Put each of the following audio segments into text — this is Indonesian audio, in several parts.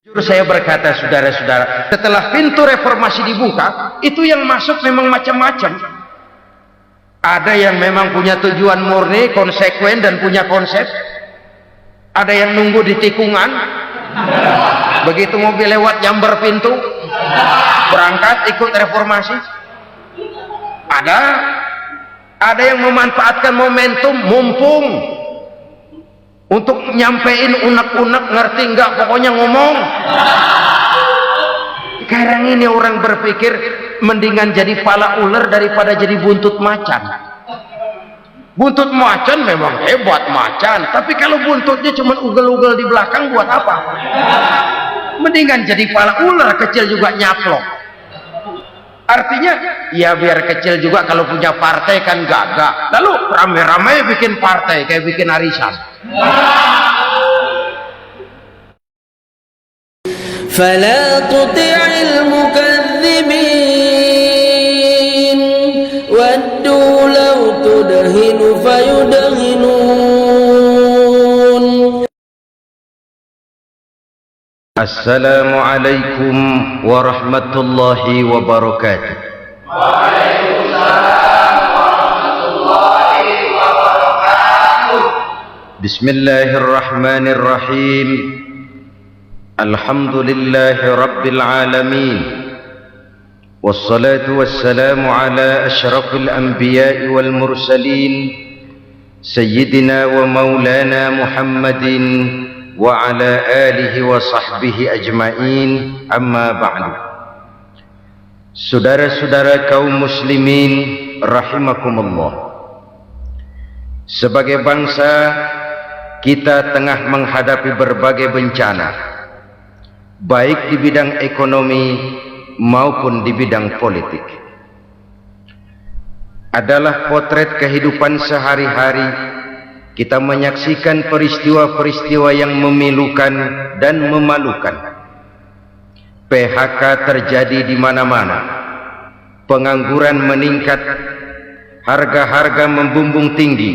Jujur saya berkata, saudara-saudara, setelah pintu reformasi dibuka, itu yang masuk memang macam-macam. Ada yang memang punya tujuan murni, konsekuen dan punya konsep. Ada yang nunggu di tikungan, begitu mobil lewat nyamber pintu, berangkat ikut reformasi. Ada yang memanfaatkan momentum, mumpung untuk nyampein unek-unek, ngerti enggak, pokoknya ngomong. Sekarang ini orang berpikir mendingan jadi pala ular daripada jadi buntut macan. Buntut macan memang hebat macan, tapi kalau buntutnya cuma ugel-ugel di belakang buat apa? Mendingan jadi pala ular, kecil juga nyaplok. Artinya ya biar kecil juga kalau punya partai kan gagah. Lalu rame-rame bikin partai kayak bikin arisan. فلا تطع المكذبين ودوا لو تدهن فيدهنون. Assalamualaikum warahmatullahi wabarakatuh. Waalaikumsalam warahmatullahi wabarakatuh. Bismillahirrahmanirrahim. Alhamdulillahi rabbil alamin. Wassalatu wassalamu ala asyrafil anbiya'i wal mursalin Sayyidina wa maulana Muhammadin wa ala alihi wa sahbihi ajma'in, amma ba'du. Saudara-saudara kaum muslimin rahimakumullah, sebagai bangsa kita tengah menghadapi berbagai bencana, baik di bidang ekonomi maupun di bidang politik. Adalah potret kehidupan sehari-hari. Kita menyaksikan peristiwa-peristiwa yang memilukan dan memalukan. PHK terjadi di mana-mana. Pengangguran meningkat, harga-harga membumbung tinggi,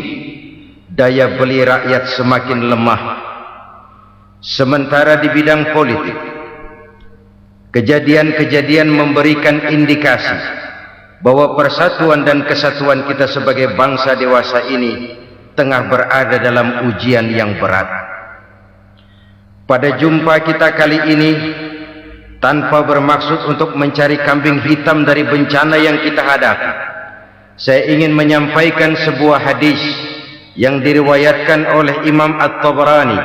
daya beli rakyat semakin lemah. Sementara di bidang politik, kejadian-kejadian memberikan indikasi bahwa persatuan dan kesatuan kita sebagai bangsa dewasa ini tengah berada dalam ujian yang berat. Pada jumpa kita kali ini, tanpa bermaksud untuk mencari kambing hitam dari bencana yang kita hadapi, saya ingin menyampaikan sebuah hadis yang diriwayatkan oleh Imam At-Tabrani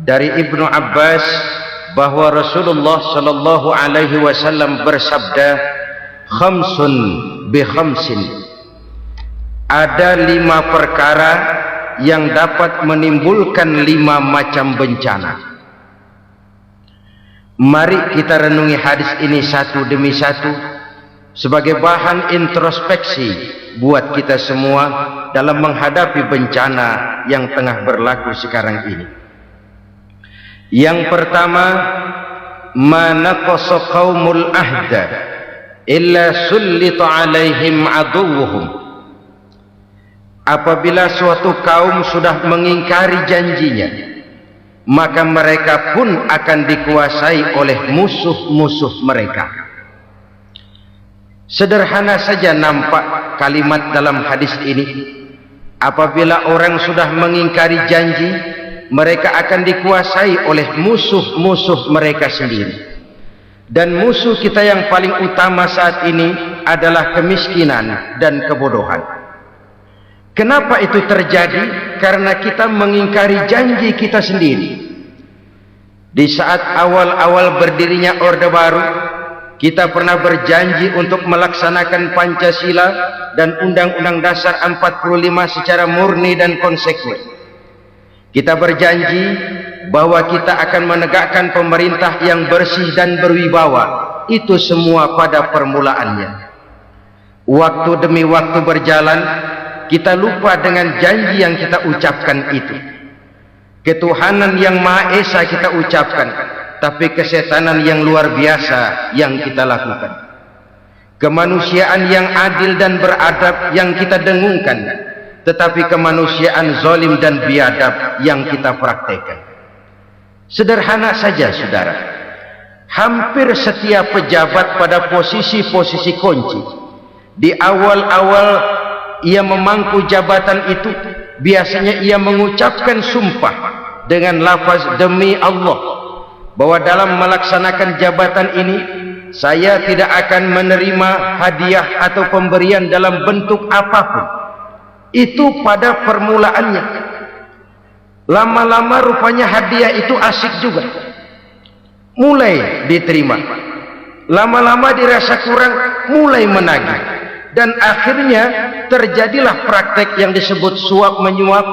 dari Ibnu Abbas bahwa Rasulullah sallallahu alaihi wasallam bersabda, khamsun bi khamsin. Ada 5 perkara yang dapat menimbulkan 5 macam bencana. Mari kita renungi hadis ini satu demi satu sebagai bahan introspeksi buat kita semua dalam menghadapi bencana yang tengah berlaku sekarang ini. Yang pertama, ma naqasa qaumul ahda illa sullita alaihim aduwwuhum. Apabila suatu kaum sudah mengingkari janjinya, maka mereka pun akan dikuasai oleh musuh-musuh mereka. Sederhana saja nampak kalimat dalam hadis ini. Apabila orang sudah mengingkari janji, mereka akan dikuasai oleh musuh-musuh mereka sendiri. Dan musuh kita yang paling utama saat ini adalah kemiskinan dan kebodohan. Kenapa itu terjadi? Karena kita mengingkari janji kita sendiri. Di saat awal-awal berdirinya Orde Baru, kita pernah berjanji untuk melaksanakan Pancasila dan Undang-Undang Dasar 45 secara murni dan konsekuen. Kita berjanji bahwa kita akan menegakkan pemerintah yang bersih dan berwibawa. Itu semua pada permulaannya. Waktu demi waktu berjalan, kita lupa dengan janji yang kita ucapkan itu. Ketuhanan yang Maha Esa kita ucapkan, tapi kesetanan yang luar biasa yang kita lakukan. Kemanusiaan yang adil dan beradab yang kita dengungkan, tetapi kemanusiaan zalim dan biadab yang kita praktekkan. Sederhana saja saudara, hampir setiap pejabat pada posisi-posisi kunci di awal-awal ia memangku jabatan itu, biasanya ia mengucapkan sumpah dengan lafaz demi Allah bahwa dalam melaksanakan jabatan ini saya tidak akan menerima hadiah atau pemberian dalam bentuk apapun. Itu pada permulaannya. Lama-lama rupanya hadiah itu asik juga, mulai diterima. Lama-lama dirasa kurang, mulai menagih, dan akhirnya terjadilah praktek yang disebut suap menyuap,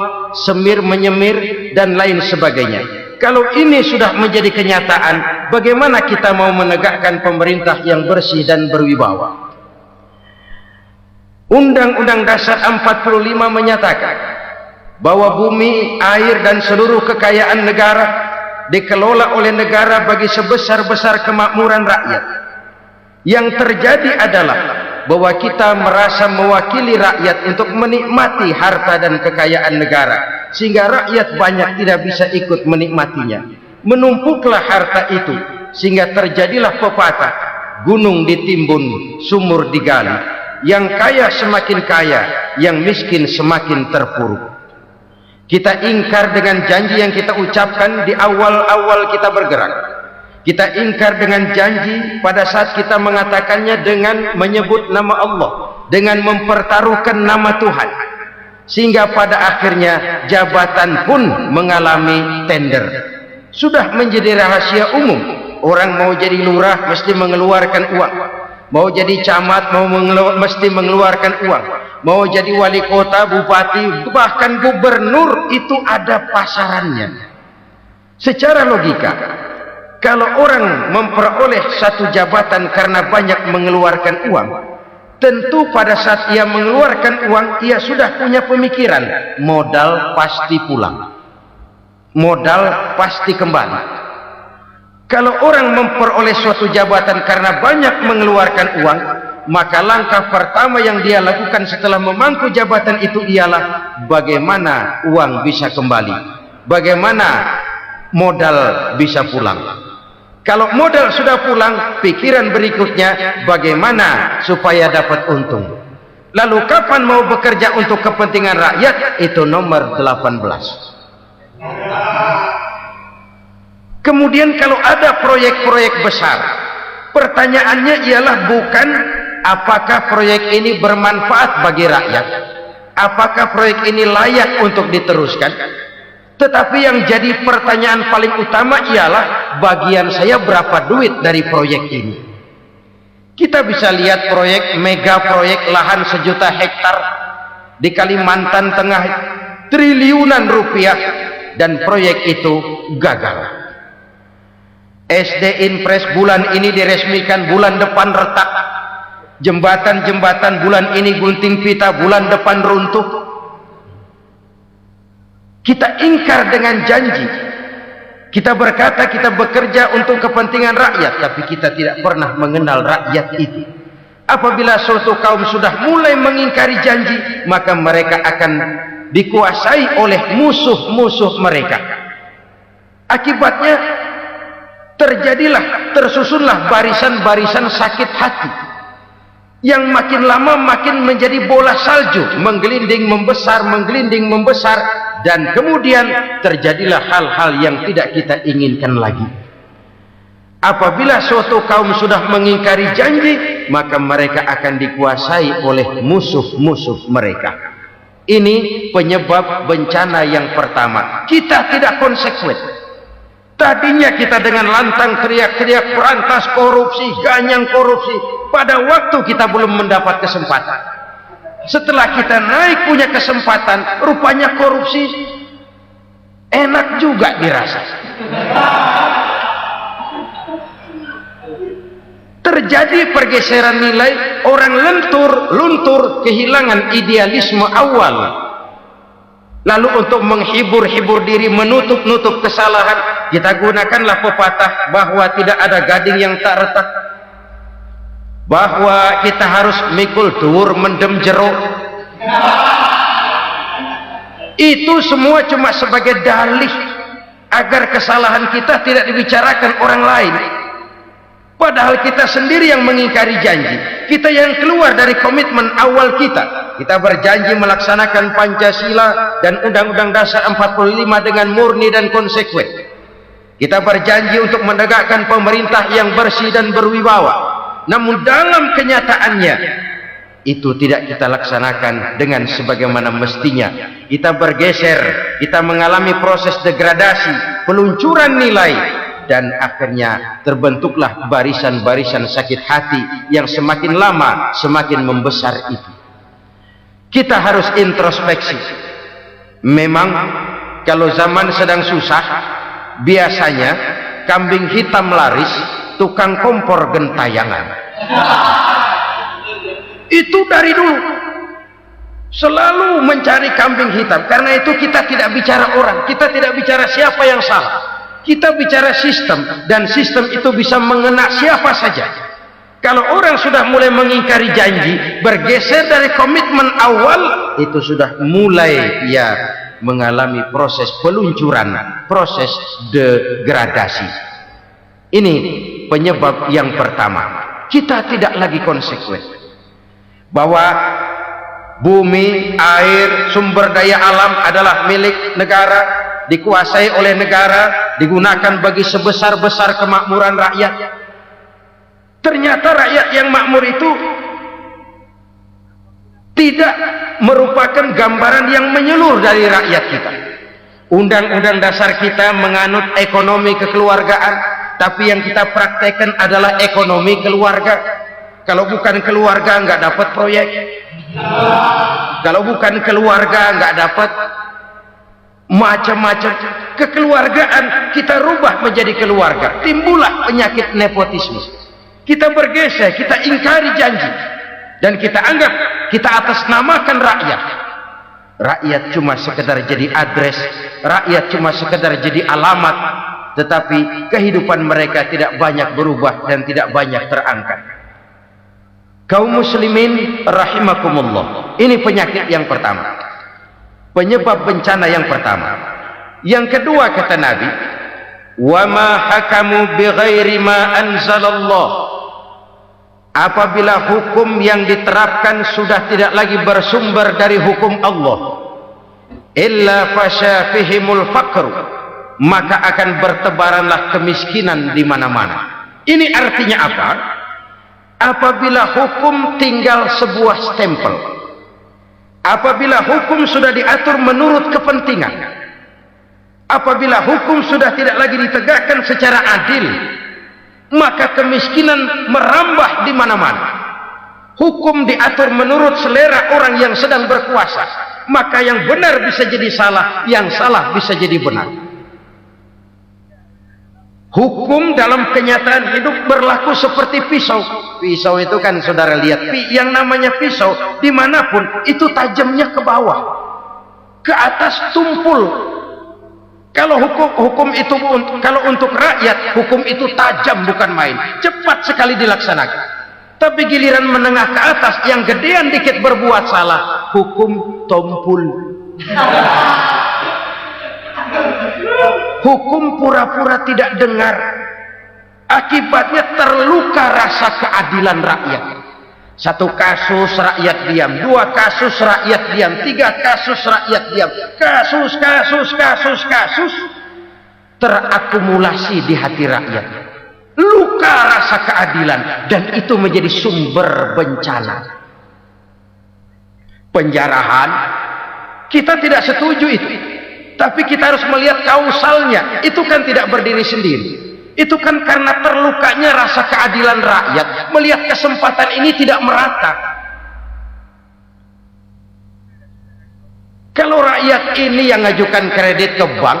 semir menyemir, dan lain sebagainya. Kalau ini sudah menjadi kenyataan, bagaimana kita mau menegakkan pemerintah yang bersih dan berwibawa? Undang-Undang Dasar 45 menyatakan bahwa bumi, air, dan seluruh kekayaan negara dikelola oleh negara bagi sebesar-besar kemakmuran rakyat. Yang terjadi adalah bahwa kita merasa mewakili rakyat untuk menikmati harta dan kekayaan negara, sehingga rakyat banyak tidak bisa ikut menikmatinya. Menumpuklah harta itu sehingga terjadilah pepatah, gunung ditimbun, sumur digali. Yang kaya semakin kaya, yang miskin semakin terpuruk. Kita ingkar dengan janji yang kita ucapkan di awal-awal kita bergerak. Kita ingkar dengan janji pada saat kita mengatakannya dengan menyebut nama Allah, dengan mempertaruhkan nama Tuhan, sehingga pada akhirnya jabatan pun mengalami tender. Sudah menjadi rahasia umum, orang mau jadi lurah mesti mengeluarkan uang, mau jadi camat mesti mengeluarkan uang, mau jadi wali kota, bupati, bahkan gubernur, itu ada pasarannya. Secara logika, kalau orang memperoleh satu jabatan karena banyak mengeluarkan uang, tentu pada saat ia mengeluarkan uang, ia sudah punya pemikiran, modal pasti pulang, modal pasti kembali. Kalau orang memperoleh suatu jabatan karena banyak mengeluarkan uang, maka langkah pertama yang dia lakukan setelah memangku jabatan itu ialah bagaimana uang bisa kembali, bagaimana modal bisa pulang. Kalau modal sudah pulang, pikiran berikutnya bagaimana supaya dapat untung. Lalu kapan mau bekerja untuk kepentingan rakyat? Itu nomor 18. Kemudian kalau ada proyek-proyek besar, pertanyaannya ialah bukan apakah proyek ini bermanfaat bagi rakyat, apakah proyek ini layak untuk diteruskan, tetapi yang jadi pertanyaan paling utama ialah bagian saya berapa duit dari proyek ini. Kita bisa lihat proyek, mega proyek lahan 1 juta hektar di Kalimantan Tengah, triliunan rupiah, dan proyek itu gagal. SD Impres bulan ini diresmikan, bulan depan retak. Jembatan-jembatan bulan ini gunting pita, bulan depan runtuh. Kita ingkar dengan janji. Kita berkata kita bekerja untuk kepentingan rakyat, tapi kita tidak pernah mengenal rakyat itu. Apabila suatu kaum sudah mulai mengingkari janji, maka mereka akan dikuasai oleh musuh-musuh mereka. Akibatnya tersusunlah barisan-barisan sakit hati yang makin lama makin menjadi bola salju, menggelinding membesar, dan kemudian terjadilah hal-hal yang tidak kita inginkan lagi. Apabila suatu kaum sudah mengingkari janji, maka mereka akan dikuasai oleh musuh-musuh mereka. Ini penyebab bencana yang pertama. Kita tidak konsekuen. Tadinya kita dengan lantang teriak-teriak perantas korupsi, ganyang korupsi. Pada waktu kita belum mendapat kesempatan. Setelah kita naik punya kesempatan, rupanya korupsi enak juga dirasa. Terjadi pergeseran nilai, orang luntur, kehilangan idealisme awal. Lalu untuk menghibur-hibur diri, menutup-nutup kesalahan, kita gunakanlah pepatah bahwa tidak ada gading yang tak retak, bahwa kita harus mikul dur mendem jeruk. Itu semua cuma sebagai dalih agar kesalahan kita tidak dibicarakan orang lain. Padahal kita sendiri yang mengingkari janji. Kita yang keluar dari komitmen awal kita. Kita berjanji melaksanakan Pancasila dan Undang-Undang Dasar 45 dengan murni dan konsekuen. Kita berjanji untuk menegakkan pemerintah yang bersih dan berwibawa. Namun dalam kenyataannya itu tidak kita laksanakan dengan sebagaimana mestinya. Kita bergeser, kita mengalami proses degradasi, peluncuran nilai, dan akhirnya terbentuklah barisan-barisan sakit hati yang semakin lama semakin membesar itu. Kita harus introspeksi. Memang kalau zaman sedang susah, biasanya kambing hitam laris, tukang kompor gentayangan. Itu dari dulu selalu mencari kambing hitam. Karena itu kita tidak bicara orang, kita tidak bicara siapa yang salah, kita bicara sistem, dan sistem itu bisa mengena siapa saja. Kalau orang sudah mulai mengingkari janji, bergeser dari komitmen awal, itu sudah mulai mengalami proses peluncuran, proses degradasi. Ini penyebab yang pertama. Kita tidak lagi konsekuen bahwa bumi, air, sumber daya alam adalah milik negara, dikuasai oleh negara, digunakan bagi sebesar-besar kemakmuran rakyat. Ternyata rakyat yang makmur itu tidak merupakan gambaran yang menyeluruh dari rakyat kita. Undang-undang dasar kita menganut ekonomi kekeluargaan, tapi yang kita praktekkan adalah ekonomi keluarga. Kalau bukan keluarga nggak dapat proyek, kalau bukan keluarga nggak dapat macam-macam. Kekeluargaan kita rubah menjadi keluarga, timbullah penyakit nepotisme. Kita bergeser, kita ingkari janji, dan kita anggap kita atasnamakan rakyat. Rakyat cuma sekedar jadi address, rakyat cuma sekedar jadi alamat, tetapi kehidupan mereka tidak banyak berubah dan tidak banyak terangkat. Kaum muslimin rahimakumullah, ini penyakit yang pertama, penyebab bencana yang pertama. Yang kedua, kata Nabi, wa ma hakamu bighairi ma anzalallah. Apabila hukum yang diterapkan sudah tidak lagi bersumber dari hukum Allah, illa fasha fihimul faqru, maka akan bertebaranlah kemiskinan di mana-mana. Ini artinya apa? Apabila hukum tinggal sebuah stempel, apabila hukum sudah diatur menurut kepentingan, apabila hukum sudah tidak lagi ditegakkan secara adil, maka kemiskinan merambah di mana-mana. Hukum diatur menurut selera orang yang sedang berkuasa, maka yang benar bisa jadi salah, yang salah bisa jadi benar. Hukum dalam kenyataan hidup berlaku seperti pisau. Pisau itu kan saudara lihat, yang namanya pisau dimanapun itu tajamnya ke bawah, ke atas tumpul. Kalau hukum itu kalau untuk rakyat, hukum itu tajam bukan main, cepat sekali dilaksanakan. Tapi giliran menengah ke atas yang gedean dikit berbuat salah, hukum tumpul. Hukum pura-pura tidak dengar. Akibatnya terluka rasa keadilan rakyat. Satu kasus rakyat diam, dua kasus rakyat diam, tiga kasus rakyat diam, kasus terakumulasi di hati rakyat. Luka rasa keadilan, dan itu menjadi sumber bencana. Penjarahan, kita tidak setuju itu, tapi kita harus melihat kausalnya. Itu kan tidak berdiri sendiri. Itu kan karena terlukanya rasa keadilan rakyat, melihat kesempatan ini tidak merata. Kalau rakyat ini yang ngajukan kredit ke bank,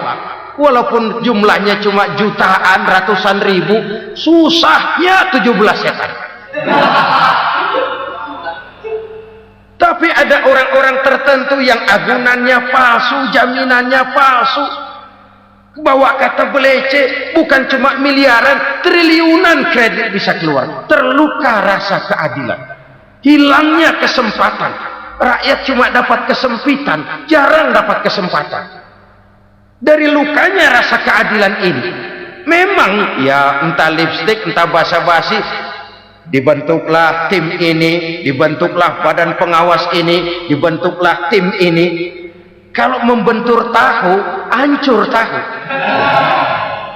walaupun jumlahnya cuma jutaan, ratusan ribu, susahnya 17 setan. Tapi ada orang-orang tertentu yang agunannya palsu, jaminannya palsu, bawa kata belece, bukan cuma miliaran, triliunan kredit bisa keluar. Terluka rasa keadilan, hilangnya kesempatan. Rakyat cuma dapat kesempitan, jarang dapat kesempatan. Dari lukanya rasa keadilan ini. Memang ya entah lipstick, entah basa-basi, dibentuklah tim ini, dibentuklah badan pengawas ini, dibentuklah tim ini. Kalau membentur tahu, hancur tahu.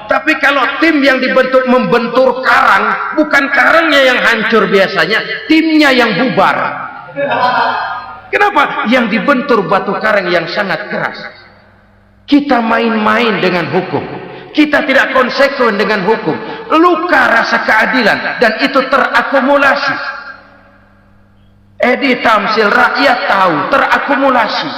Tapi kalau tim yang dibentuk membentur karang, bukan karangnya yang hancur biasanya, timnya yang bubar. Kenapa? Yang dibentur batu karang yang sangat keras. Kita main-main dengan hukum, kita tidak konsekuen dengan hukum. Luka rasa keadilan, dan itu terakumulasi. Edi Tamsil, rakyat tahu, terakumulasi,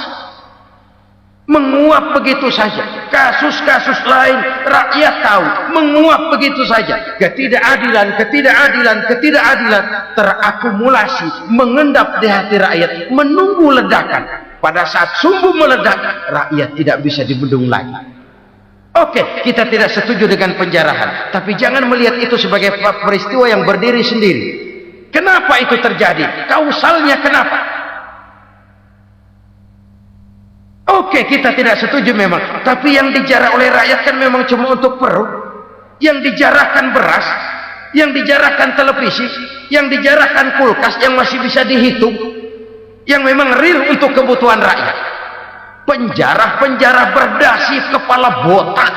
menguap begitu saja. Kasus-kasus lain rakyat tahu, menguap begitu saja. Ketidakadilan terakumulasi, mengendap di hati rakyat, menunggu ledakan. Pada saat sumbu meledak, rakyat tidak bisa dibendung lagi. Oke, kita tidak setuju dengan penjarahan, tapi jangan melihat itu sebagai peristiwa yang berdiri sendiri. Kenapa itu terjadi? Kausalnya kenapa? Oke, kita tidak setuju memang, tapi yang dijarah oleh rakyat kan memang cuma untuk perut. Yang dijarahkan beras, yang dijarahkan televisi, yang dijarahkan kulkas yang masih bisa dihitung, yang memang real untuk kebutuhan rakyat. Penjara berdasi kepala botak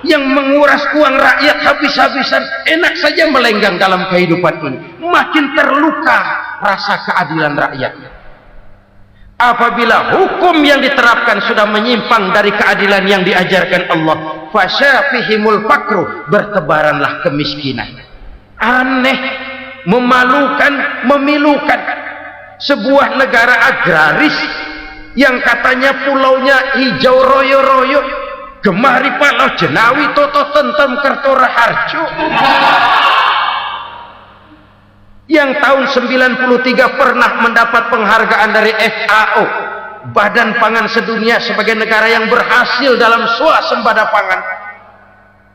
yang menguras uang rakyat habis-habisan, enak saja melenggang dalam kehidupan ini. Makin terluka rasa keadilan rakyat. Apabila hukum yang diterapkan sudah menyimpang dari keadilan yang diajarkan Allah, fasyafihimul fakru, bertebaranlah kemiskinan. Aneh, memalukan, memilukan. Sebuah negara agraris yang katanya pulaunya hijau royo-royo, gemari palau jenawi toto tentem kertora harjo, yang tahun 93 pernah mendapat penghargaan dari FAO, Badan Pangan Sedunia, sebagai negara yang berhasil dalam swasembada pangan.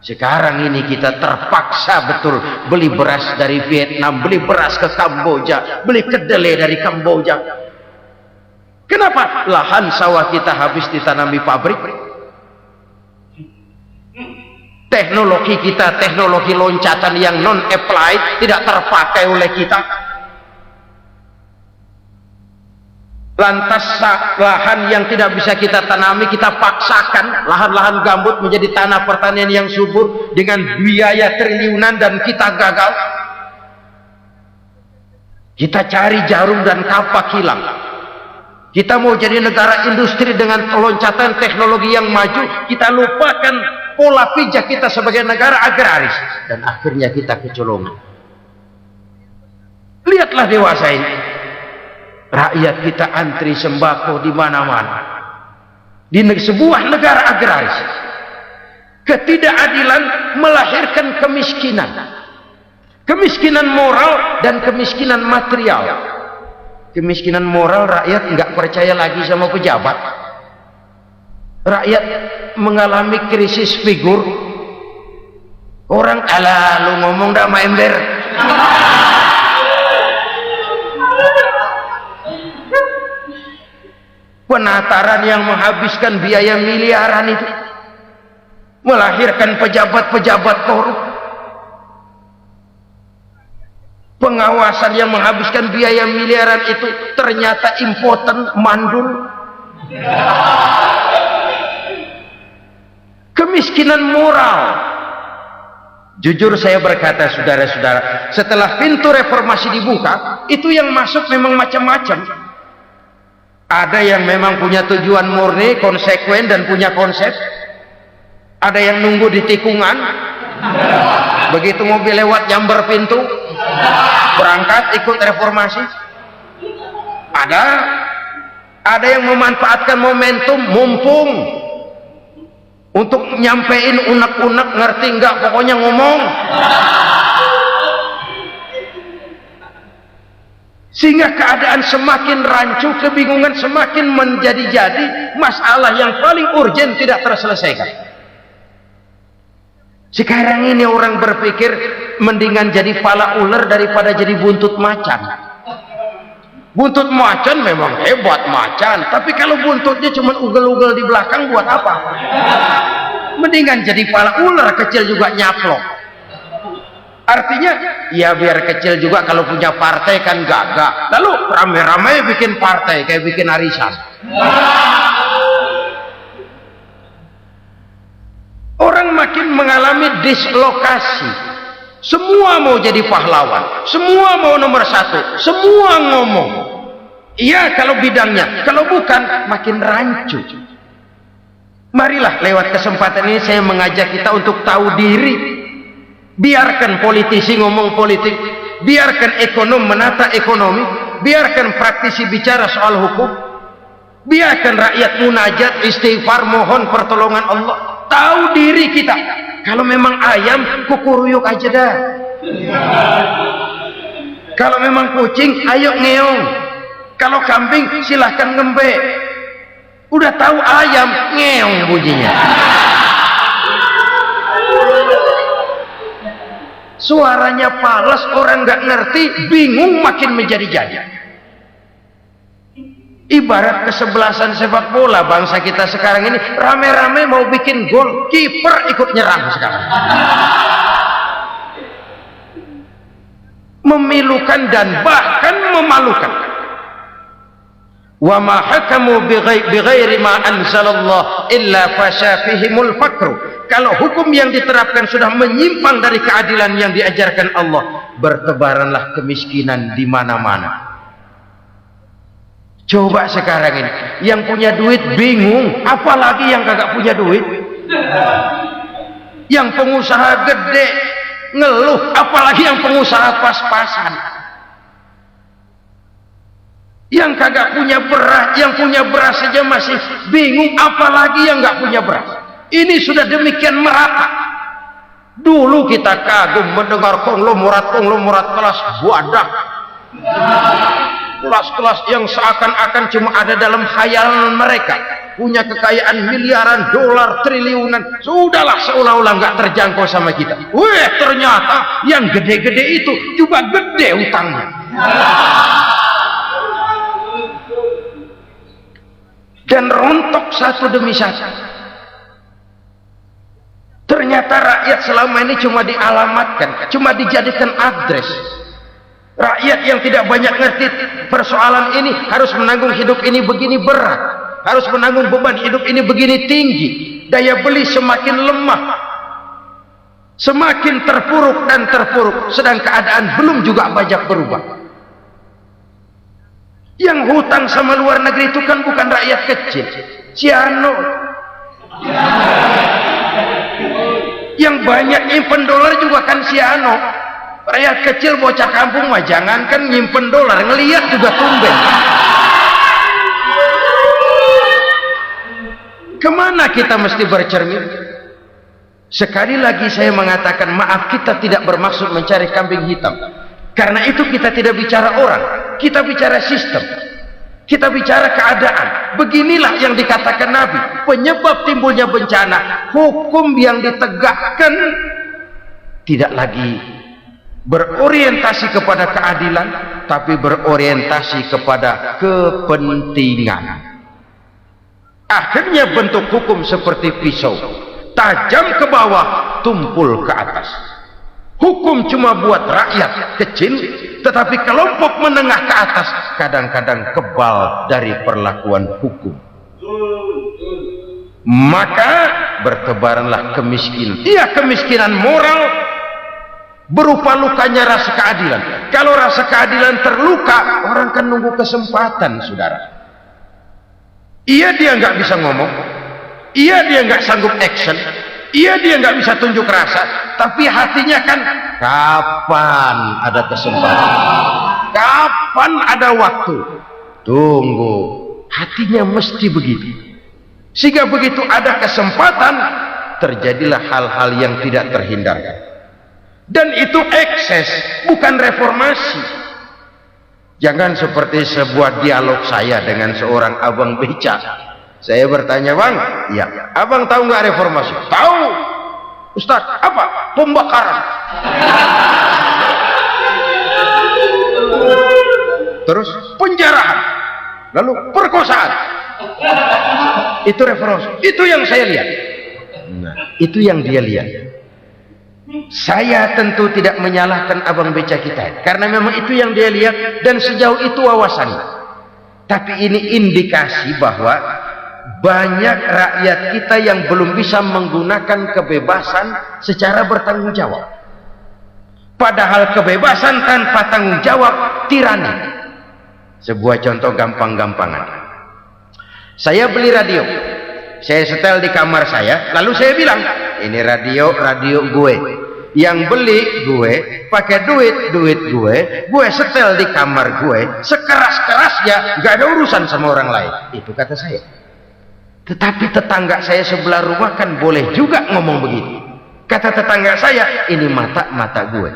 Sekarang ini kita terpaksa betul beli beras dari Vietnam, beli beras ke Kamboja, beli kedelai dari Kamboja. Kenapa? Lahan sawah kita habis ditanami pabrik. Teknologi kita, teknologi loncatan yang non-applied, tidak terpakai oleh kita. Lantas lahan yang tidak bisa kita tanami, kita paksakan lahan-lahan gambut menjadi tanah pertanian yang subur dengan biaya triliunan, dan kita gagal. Kita cari jarum dan kapak hilang. Kita mau jadi negara industri dengan loncatan teknologi yang maju, kita lupakan pola pijak kita sebagai negara agraris, dan akhirnya kita kecolongan. Lihatlah dewasa ini. Rakyat kita antri sembako di mana-mana. Di sebuah negara agraris. Ketidakadilan melahirkan kemiskinan. Kemiskinan moral dan kemiskinan material. Kemiskinan moral, rakyat nggak percaya lagi sama pejabat. Rakyat mengalami krisis figur. Orang, alah lu ngomong dah ember. Penataran yang menghabiskan biaya miliaran itu melahirkan pejabat-pejabat korup. Pengawasan yang menghabiskan biaya miliaran itu ternyata impoten, mandul. Kemiskinan moral. Jujur saya berkata, saudara-saudara, setelah pintu reformasi dibuka, itu yang masuk memang macam-macam. Ada yang memang punya tujuan murni, konsekuen, dan punya konsep. Ada yang nunggu di tikungan, begitu mobil lewat nyamber pintu, berangkat ikut reformasi. Ada yang memanfaatkan momentum, mumpung, untuk nyampein unek-unek, ngerti enggak, pokoknya ngomong. Sehingga keadaan semakin rancu, kebingungan semakin menjadi-jadi, masalah yang paling urgen tidak terselesaikan. Sekarang ini orang berpikir mendingan jadi pala ular daripada jadi buntut macan. Buntut macan memang hebat macan, tapi kalau buntutnya cuma ugel-ugel di belakang buat apa? Mendingan jadi pala ular kecil juga nyaplok. Artinya ya biar kecil juga kalau punya partai kan gagah. Lalu rame-rame bikin partai kayak bikin arisan. Orang makin mengalami dislokasi. Semua mau jadi pahlawan, semua mau nomor satu, semua ngomong. Iya kalau bidangnya, kalau bukan makin rancu. Marilah lewat kesempatan ini saya mengajak kita untuk tahu diri. Biarkan politisi ngomong politik, biarkan ekonom menata ekonomi, biarkan praktisi bicara soal hukum, biarkan rakyat munajat, istighfar, mohon pertolongan Allah. Tahu diri kita. Kalau memang ayam, kukuruyuk aja dah. Kalau memang kucing, ayo ngeong. Kalau kambing, silahkan ngembe. Udah tahu ayam, ngeong bunyinya. Suaranya palas, orang nggak ngerti, bingung, makin menjadi-jadi. Ibarat kesebelasan sepak bola bangsa kita sekarang ini, rame-rame mau bikin gol, kiper ikut nyerang sekarang. Memilukan dan bahkan memalukan. Wa ma hakamu bighairi ma anzalallah illa fasha fihimul fakru. Kalau hukum yang diterapkan sudah menyimpang dari keadilan yang diajarkan Allah, bertebaranlah kemiskinan di mana-mana. Coba sekarang ini, yang punya duit bingung, apalagi yang kagak punya duit. Yang pengusaha gede ngeluh, apalagi yang pengusaha pas-pasan. Yang kagak punya beras, yang punya beras saja masih bingung, apalagi yang nggak punya beras. Ini sudah demikian merata. Dulu kita kagum mendengar konglomerat kelas wadah, kelas-kelas yang seakan-akan cuma ada dalam khayalan mereka, punya kekayaan miliaran dolar, triliunan. Sudahlah, seolah-olah nggak terjangkau sama kita. Weh, ternyata yang gede-gede itu juga gede utangnya. Dan rontok satu demi satu. Ternyata rakyat selama ini cuma dialamatkan, cuma dijadikan address. Rakyat yang tidak banyak ngerti persoalan ini harus menanggung hidup ini begini berat, harus menanggung beban hidup ini begini tinggi, daya beli semakin lemah, semakin terpuruk dan terpuruk, sedang keadaan belum juga banyak berubah. Yang hutang sama luar negeri itu kan bukan rakyat kecil, Ciano. Yang banyak nyimpen dolar juga kan Ciano. Rakyat kecil bocah kampung mah jangankan nyimpen dolar, ngelihat juga tumben. Kemana kita mesti bercermin? Sekali lagi saya mengatakan maaf, kita tidak bermaksud mencari kambing hitam. Karena itu kita tidak bicara orang, kita bicara sistem, kita bicara keadaan. Beginilah yang dikatakan Nabi, penyebab timbulnya bencana, hukum yang ditegakkan tidak lagi berorientasi kepada keadilan, tapi berorientasi kepada kepentingan. Akhirnya bentuk hukum seperti pisau, tajam ke bawah, tumpul ke atas. Hukum cuma buat rakyat kecil, tetapi kelompok menengah ke atas kadang-kadang kebal dari perlakuan hukum. Maka bertebaranlah kemiskinan. Iya, kemiskinan moral berupa lukanya rasa keadilan. Kalau rasa keadilan terluka, orang kan nunggu kesempatan, saudara. Iya, dia nggak bisa ngomong, iya dia nggak sanggup action, iya dia nggak bisa tunjuk rasa, tapi hatinya kan kapan ada kesempatan, kapan ada waktu, tunggu. Hatinya mesti begitu. Sehingga begitu ada kesempatan, terjadilah hal-hal yang tidak terhindarkan. Dan itu ekses, bukan reformasi. Jangan seperti sebuah dialog saya dengan seorang abang beca. Saya bertanya, bang, ya, abang tahu nggak reformasi? Tahu, Ustaz. Apa? Pembakaran. Terus penjarahan, lalu perkosaan. Itu referensi, itu yang saya lihat. Nah, itu yang dia lihat. Saya tentu tidak menyalahkan abang beca kita, karena memang itu yang dia lihat dan sejauh itu wawasannya. Tapi ini indikasi bahwa banyak rakyat kita yang belum bisa menggunakan kebebasan secara bertanggung jawab. Padahal kebebasan tanpa tanggung jawab tirani. Sebuah contoh gampang-gampangan. Saya beli radio, saya setel di kamar saya, lalu saya bilang, ini radio gue. Yang beli gue, pakai duit gue setel di kamar gue, sekeras-kerasnya, gak ada urusan sama orang lain. Itu kata saya. Tetapi tetangga saya sebelah rumah kan boleh juga ngomong begitu. Kata tetangga saya, ini mata gue,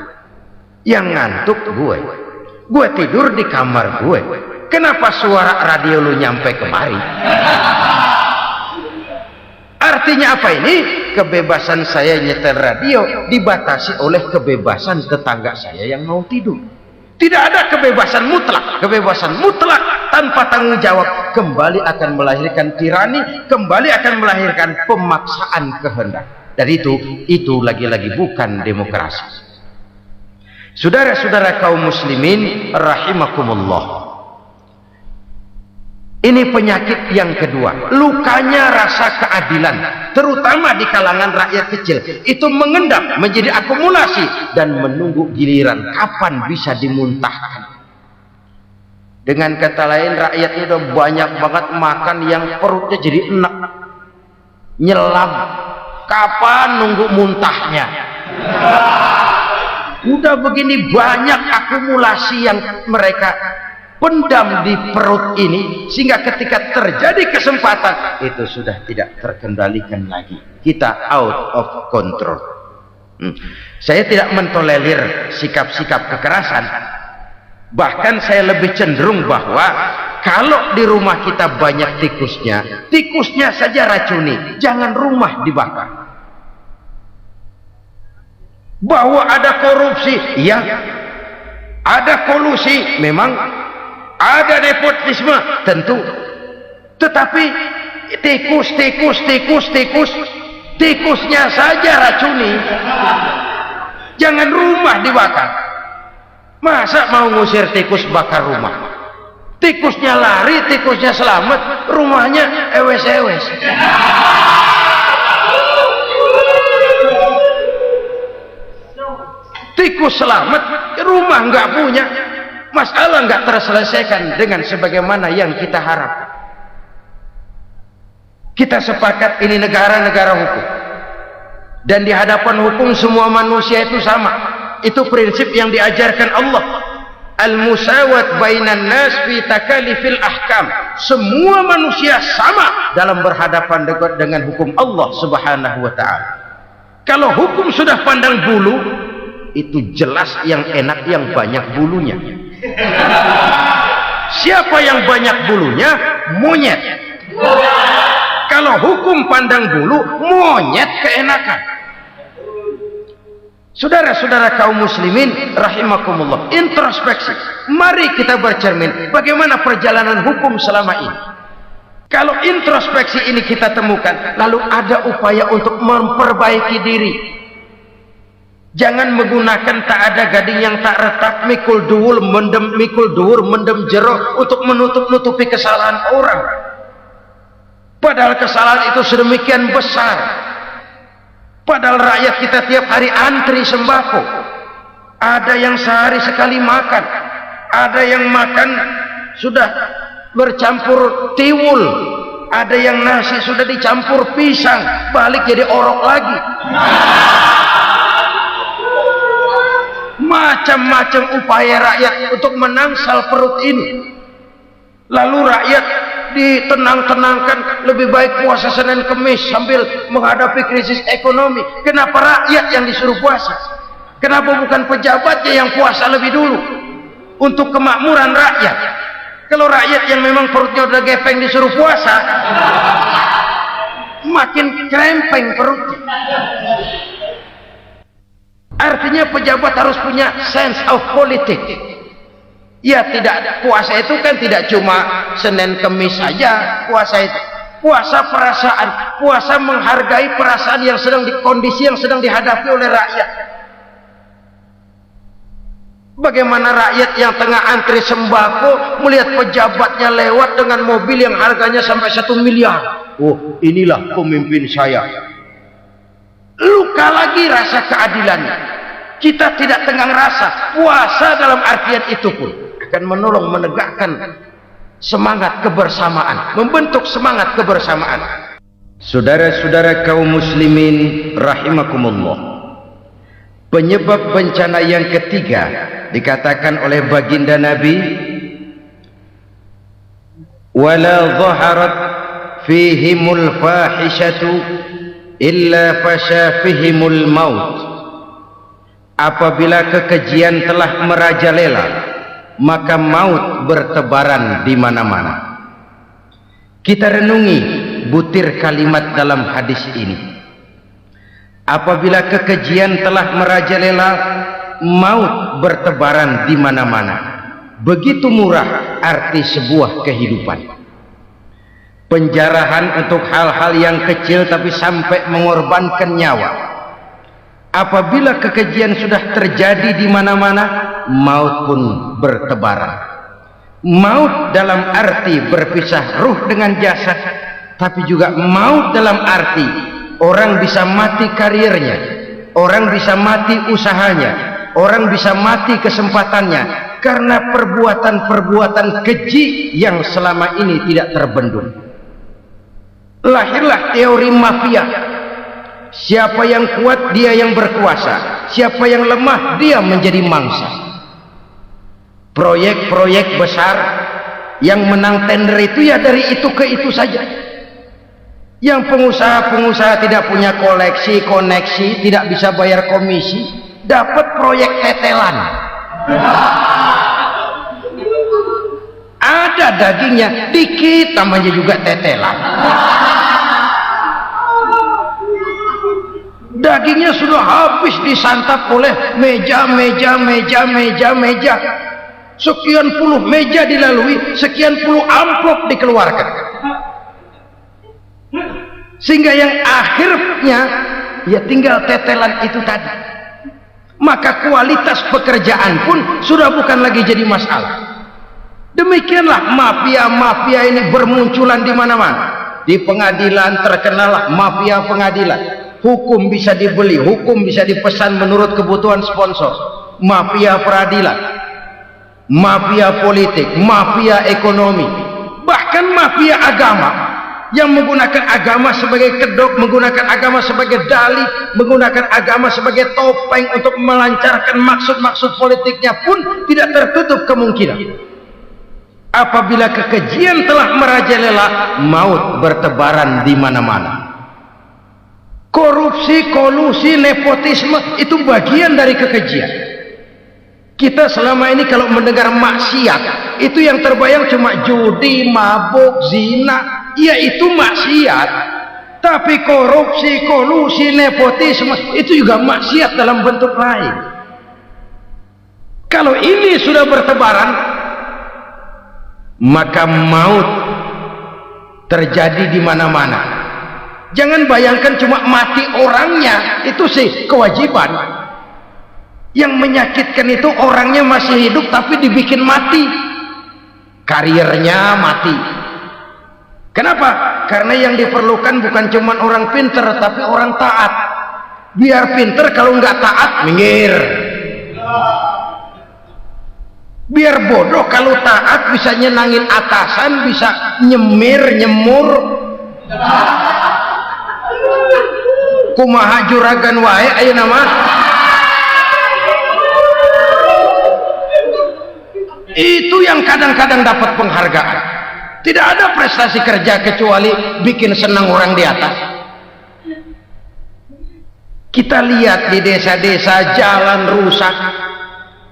yang ngantuk gue tidur di kamar gue. Kenapa suara radio lu nyampe kemari? Artinya apa ini? Kebebasan saya nyetel radio dibatasi oleh kebebasan tetangga saya yang mau tidur. Tidak ada kebebasan mutlak. Kebebasan mutlak tanpa tanggung jawab kembali akan melahirkan tirani, kembali akan melahirkan pemaksaan kehendak. Dan itu lagi-lagi bukan demokrasi. Saudara-saudara kaum muslimin rahimakumullah. Ini penyakit yang kedua, lukanya rasa keadilan, terutama di kalangan rakyat kecil. Itu mengendap menjadi akumulasi dan menunggu giliran kapan bisa dimuntahkan. Dengan kata lain, rakyatnya udah banyak banget makan yang perutnya jadi enak, nyelam. Kapan nunggu muntahnya? Udah begini banyak akumulasi yang mereka pendam di perut ini, sehingga ketika terjadi kesempatan itu sudah tidak terkendalikan lagi. Kita out of control. Saya tidak mentolerir sikap-sikap kekerasan. Bahkan saya lebih cenderung bahwa kalau di rumah kita banyak tikusnya saja racuni, jangan rumah dibakar. Bahwa ada korupsi, ya, ada kolusi, memang ada nepotisme, tentu. Tetapi tikusnya saja racuni, jangan rumah dibakar. Masa mau ngusir tikus bakar rumah? Tikusnya lari, tikusnya selamat, rumahnya ewes-ewes. Tikus selamat, rumah nggak punya. Masalah nggak terselesaikan dengan sebagaimana yang kita harapkan. Kita sepakat ini negara hukum, dan di hadapan hukum semua manusia itu sama. Itu prinsip yang diajarkan Allah. Al-musawat bainan nas fi takalifil ahkam. Semua manusia sama dalam berhadapan dengan hukum Allah Subhanahu wa taala. Kalau hukum sudah pandang bulu, itu jelas yang enak yang banyak bulunya. Siapa yang banyak bulunya? Monyet. Kalau hukum pandang bulu, monyet keenakan. Saudara-saudara kaum muslimin rahimakumullah, introspeksi. Mari kita bercermin bagaimana perjalanan hukum selama ini. Kalau introspeksi ini kita temukan, lalu ada upaya untuk memperbaiki diri. Jangan menggunakan tak ada gading yang tak retak, mikul duwur mendem jero untuk menutupi kesalahan orang. Padahal kesalahan itu sedemikian besar. Padahal rakyat kita tiap hari antri sembako. Ada yang sehari sekali makan, ada yang makan sudah bercampur tiwul, ada yang nasi sudah dicampur pisang, balik jadi orok lagi. Macam-macam upaya rakyat untuk menangsal perut ini. Lalu rakyat ditenang-tenangkan, lebih baik puasa Senin Kemis sambil menghadapi krisis ekonomi. Kenapa rakyat yang disuruh puasa? Kenapa bukan pejabatnya yang puasa lebih dulu untuk kemakmuran rakyat? Kalau rakyat yang memang perutnya udah gepeng disuruh puasa, makin krempeng perutnya. Artinya pejabat harus punya sense of politics. Ya tidak, puasa itu kan tidak cuma Senin Kemis saja puasa itu. Puasa perasaan, puasa menghargai perasaan yang sedang kondisi yang sedang dihadapi oleh rakyat. Bagaimana rakyat yang tengah antri sembako melihat pejabatnya lewat dengan mobil yang harganya sampai 1 miliar. Oh, inilah pemimpin saya. Luka lagi rasa keadilannya. Kita tidak tenggang rasa. Puasa dalam artian itu pun akan menolong menegakkan semangat kebersamaan, membentuk semangat kebersamaan. Saudara-saudara kaum muslimin rahimakumullah, penyebab bencana yang ketiga dikatakan oleh baginda Nabi, wala dhaharat fihimul fahishatu illa fasha fihimul maut. Apabila kekejian telah merajalela, maka maut bertebaran di mana-mana. Kita renungi butir kalimat dalam hadis ini. Apabila kekejian telah merajalela, maut bertebaran di mana-mana. Begitu murah arti sebuah kehidupan. Penjarahan untuk hal-hal yang kecil tapi sampai mengorbankan nyawa. Apabila kekejian sudah terjadi di mana-mana, maut pun bertebaran. Maut dalam arti berpisah ruh dengan jasad, tapi juga maut dalam arti orang bisa mati karirnya, orang bisa mati usahanya, orang bisa mati kesempatannya karena perbuatan-perbuatan keji yang selama ini tidak terbendung. Lahirlah teori mafia. Siapa yang kuat dia yang berkuasa, siapa yang lemah dia menjadi mangsa. Proyek-proyek besar yang menang tender itu ya dari itu ke itu saja. Yang pengusaha-pengusaha tidak punya koleksi, koneksi, tidak bisa bayar komisi, dapat proyek tetelan. Ada dagingnya dikit, namanya juga tetelan. Dagingnya sudah habis disantap oleh meja. Sekian puluh meja dilalui, sekian puluh amplop dikeluarkan. Sehingga yang akhirnya ya tinggal tetelan itu tadi. Maka kualitas pekerjaan pun sudah bukan lagi jadi masalah. Demikianlah mafia-mafia ini bermunculan di mana-mana. Di pengadilan terkenallah mafia pengadilan. Hukum bisa dibeli, hukum bisa dipesan menurut kebutuhan sponsor. Mafia peradilan, mafia politik, mafia ekonomi, bahkan mafia agama yang menggunakan agama sebagai kedok, menggunakan agama sebagai dalih, menggunakan agama sebagai topeng untuk melancarkan maksud-maksud politiknya pun tidak tertutup kemungkinan. Apabila kekejian telah merajalela, maut bertebaran di mana-mana. Korupsi, kolusi, nepotisme itu bagian dari kekejian. Kita selama ini kalau mendengar maksiat, itu yang terbayang cuma judi, mabuk, zina. Ya itu maksiat. Tapi korupsi, kolusi, nepotisme itu juga maksiat dalam bentuk lain. Kalau ini sudah bertebaran, maka maut terjadi di mana-mana. Jangan bayangkan cuma mati orangnya, itu sih kewajiban. Yang menyakitkan itu orangnya masih hidup tapi dibikin mati, karirnya mati. Kenapa? Karena yang diperlukan bukan cuma orang pinter tapi orang taat. Biar pinter, kalau nggak taat minggir. Biar bodoh, kalau taat bisa nyenangin atasan, bisa nyemur. Kumaha juragan wae ayo nama. Itu yang kadang-kadang dapat penghargaan. Tidak ada prestasi kerja kecuali bikin senang orang di atas. Kita lihat di desa-desa jalan rusak.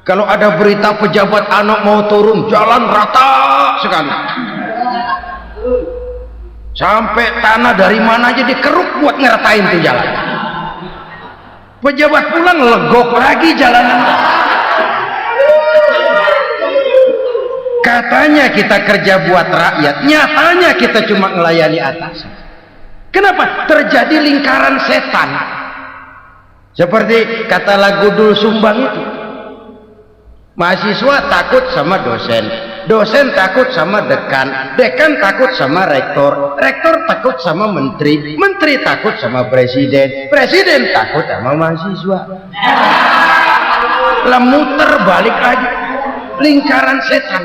Kalau ada berita pejabat anak mau turun, jalan rata sekali. Sampai tanah dari mana aja dikeruk buat ngeratain tuh jalan. Pejabat pulang legok lagi jalanan. Katanya kita kerja buat rakyat, nyatanya kita cuma melayani atas. Kenapa? Terjadi lingkaran setan. Seperti kata lagu Dul Sumbang itu. Mahasiswa takut sama dosen, dosen takut sama dekan, dekan takut sama rektor, rektor takut sama menteri, menteri takut sama presiden, presiden takut sama mahasiswa. Lah muter balik lagi, lingkaran setan,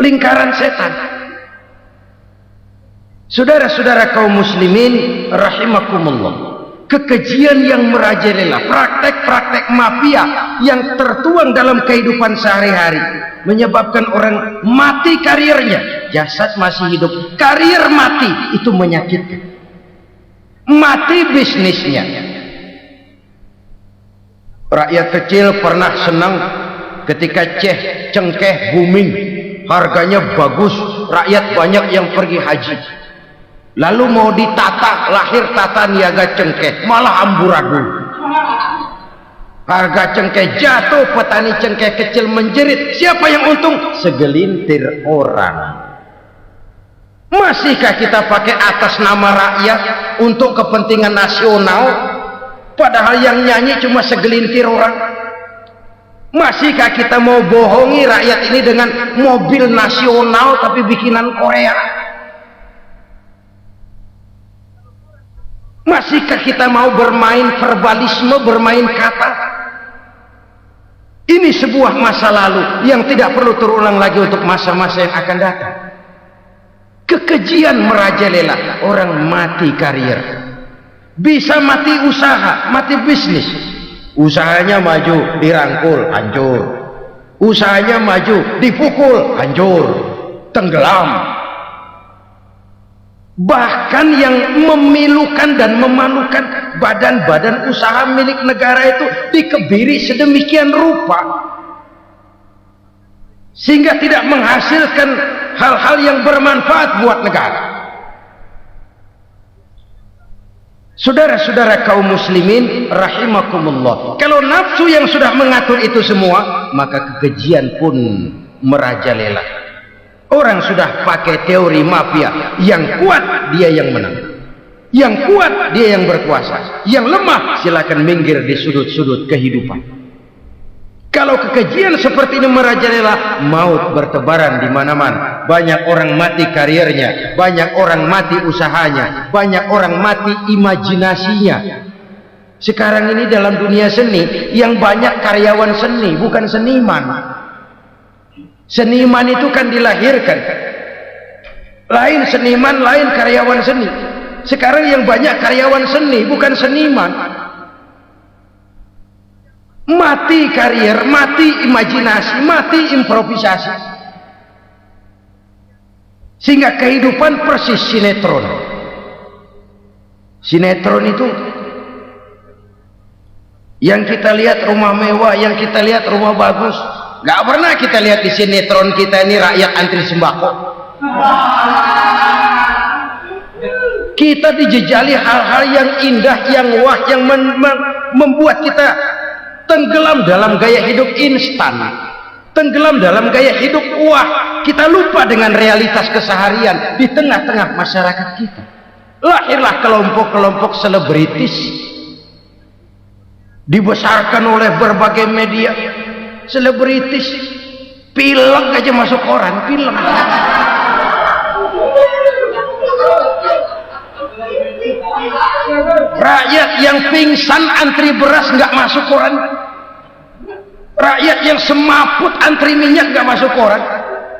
lingkaran setan. Saudara-saudara kaum muslimin rahimakumullah, kekejian yang merajalela, praktek-praktek mafia yang tertuang dalam kehidupan sehari-hari menyebabkan orang mati karirnya, jasad masih hidup, karir mati, itu menyakitkan. Mati bisnisnya. Rakyat kecil pernah senang ketika cengkeh booming, harganya bagus, rakyat banyak yang pergi haji. Lalu mau ditata, lahir tata niaga cengkeh, malah amburadul. Harga cengkeh jatuh, petani cengkeh kecil menjerit. Siapa yang untung? Segelintir orang. Masihkah kita pakai atas nama rakyat untuk kepentingan nasional, padahal yang nyanyi cuma segelintir orang? Masihkah kita mau bohongi rakyat ini dengan mobil nasional tapi bikinan Korea? Masihkah kita mau bermain verbalisme, bermain kata? Ini sebuah masa lalu yang tidak perlu terulang lagi untuk masa-masa yang akan datang. Kekejian merajalela, orang mati karir, bisa mati usaha, mati bisnis. Usahanya maju, dirangkul, hancur. Usahanya maju, dipukul, hancur, tenggelam. Bahkan yang memilukan dan memalukan badan-badan usaha milik negara itu dikebiri sedemikian rupa sehingga tidak menghasilkan hal-hal yang bermanfaat buat negara. Saudara-saudara kaum muslimin rahimakumullah, kalau nafsu yang sudah mengatur itu semua, maka kekejian pun merajalela. Orang sudah pakai teori mafia, yang kuat dia yang menang, yang kuat dia yang berkuasa, yang lemah silakan minggir di sudut-sudut kehidupan. Kalau kekejian seperti ini merajalela, maut bertebaran di mana-mana. Banyak orang mati karirnya, banyak orang mati usahanya, banyak orang mati imajinasinya. Sekarang ini dalam dunia seni yang banyak karyawan seni, bukan seniman. Seniman itu kan dilahirkan, lain seniman, lain karyawan seni. Sekarang yang banyak karyawan seni, bukan seniman. Mati karier, mati imajinasi, mati improvisasi, sehingga kehidupan persis sinetron. Sinetron itu yang kita lihat rumah mewah, yang kita lihat rumah bagus. Gak pernah kita lihat di sinetron kita ini rakyat antri sembako. Kita dijejali hal-hal yang indah, yang wah, yang membuat kita tenggelam dalam gaya hidup instan, tenggelam dalam gaya hidup wah. Kita lupa dengan realitas keseharian di tengah-tengah masyarakat kita. Lahirlah kelompok-kelompok selebritis, dibesarkan oleh berbagai media. Selebritis, pilek aja masuk koran, pilek. Rakyat yang pingsan antri beras nggak masuk koran. Rakyat yang semaput antri minyak nggak masuk koran.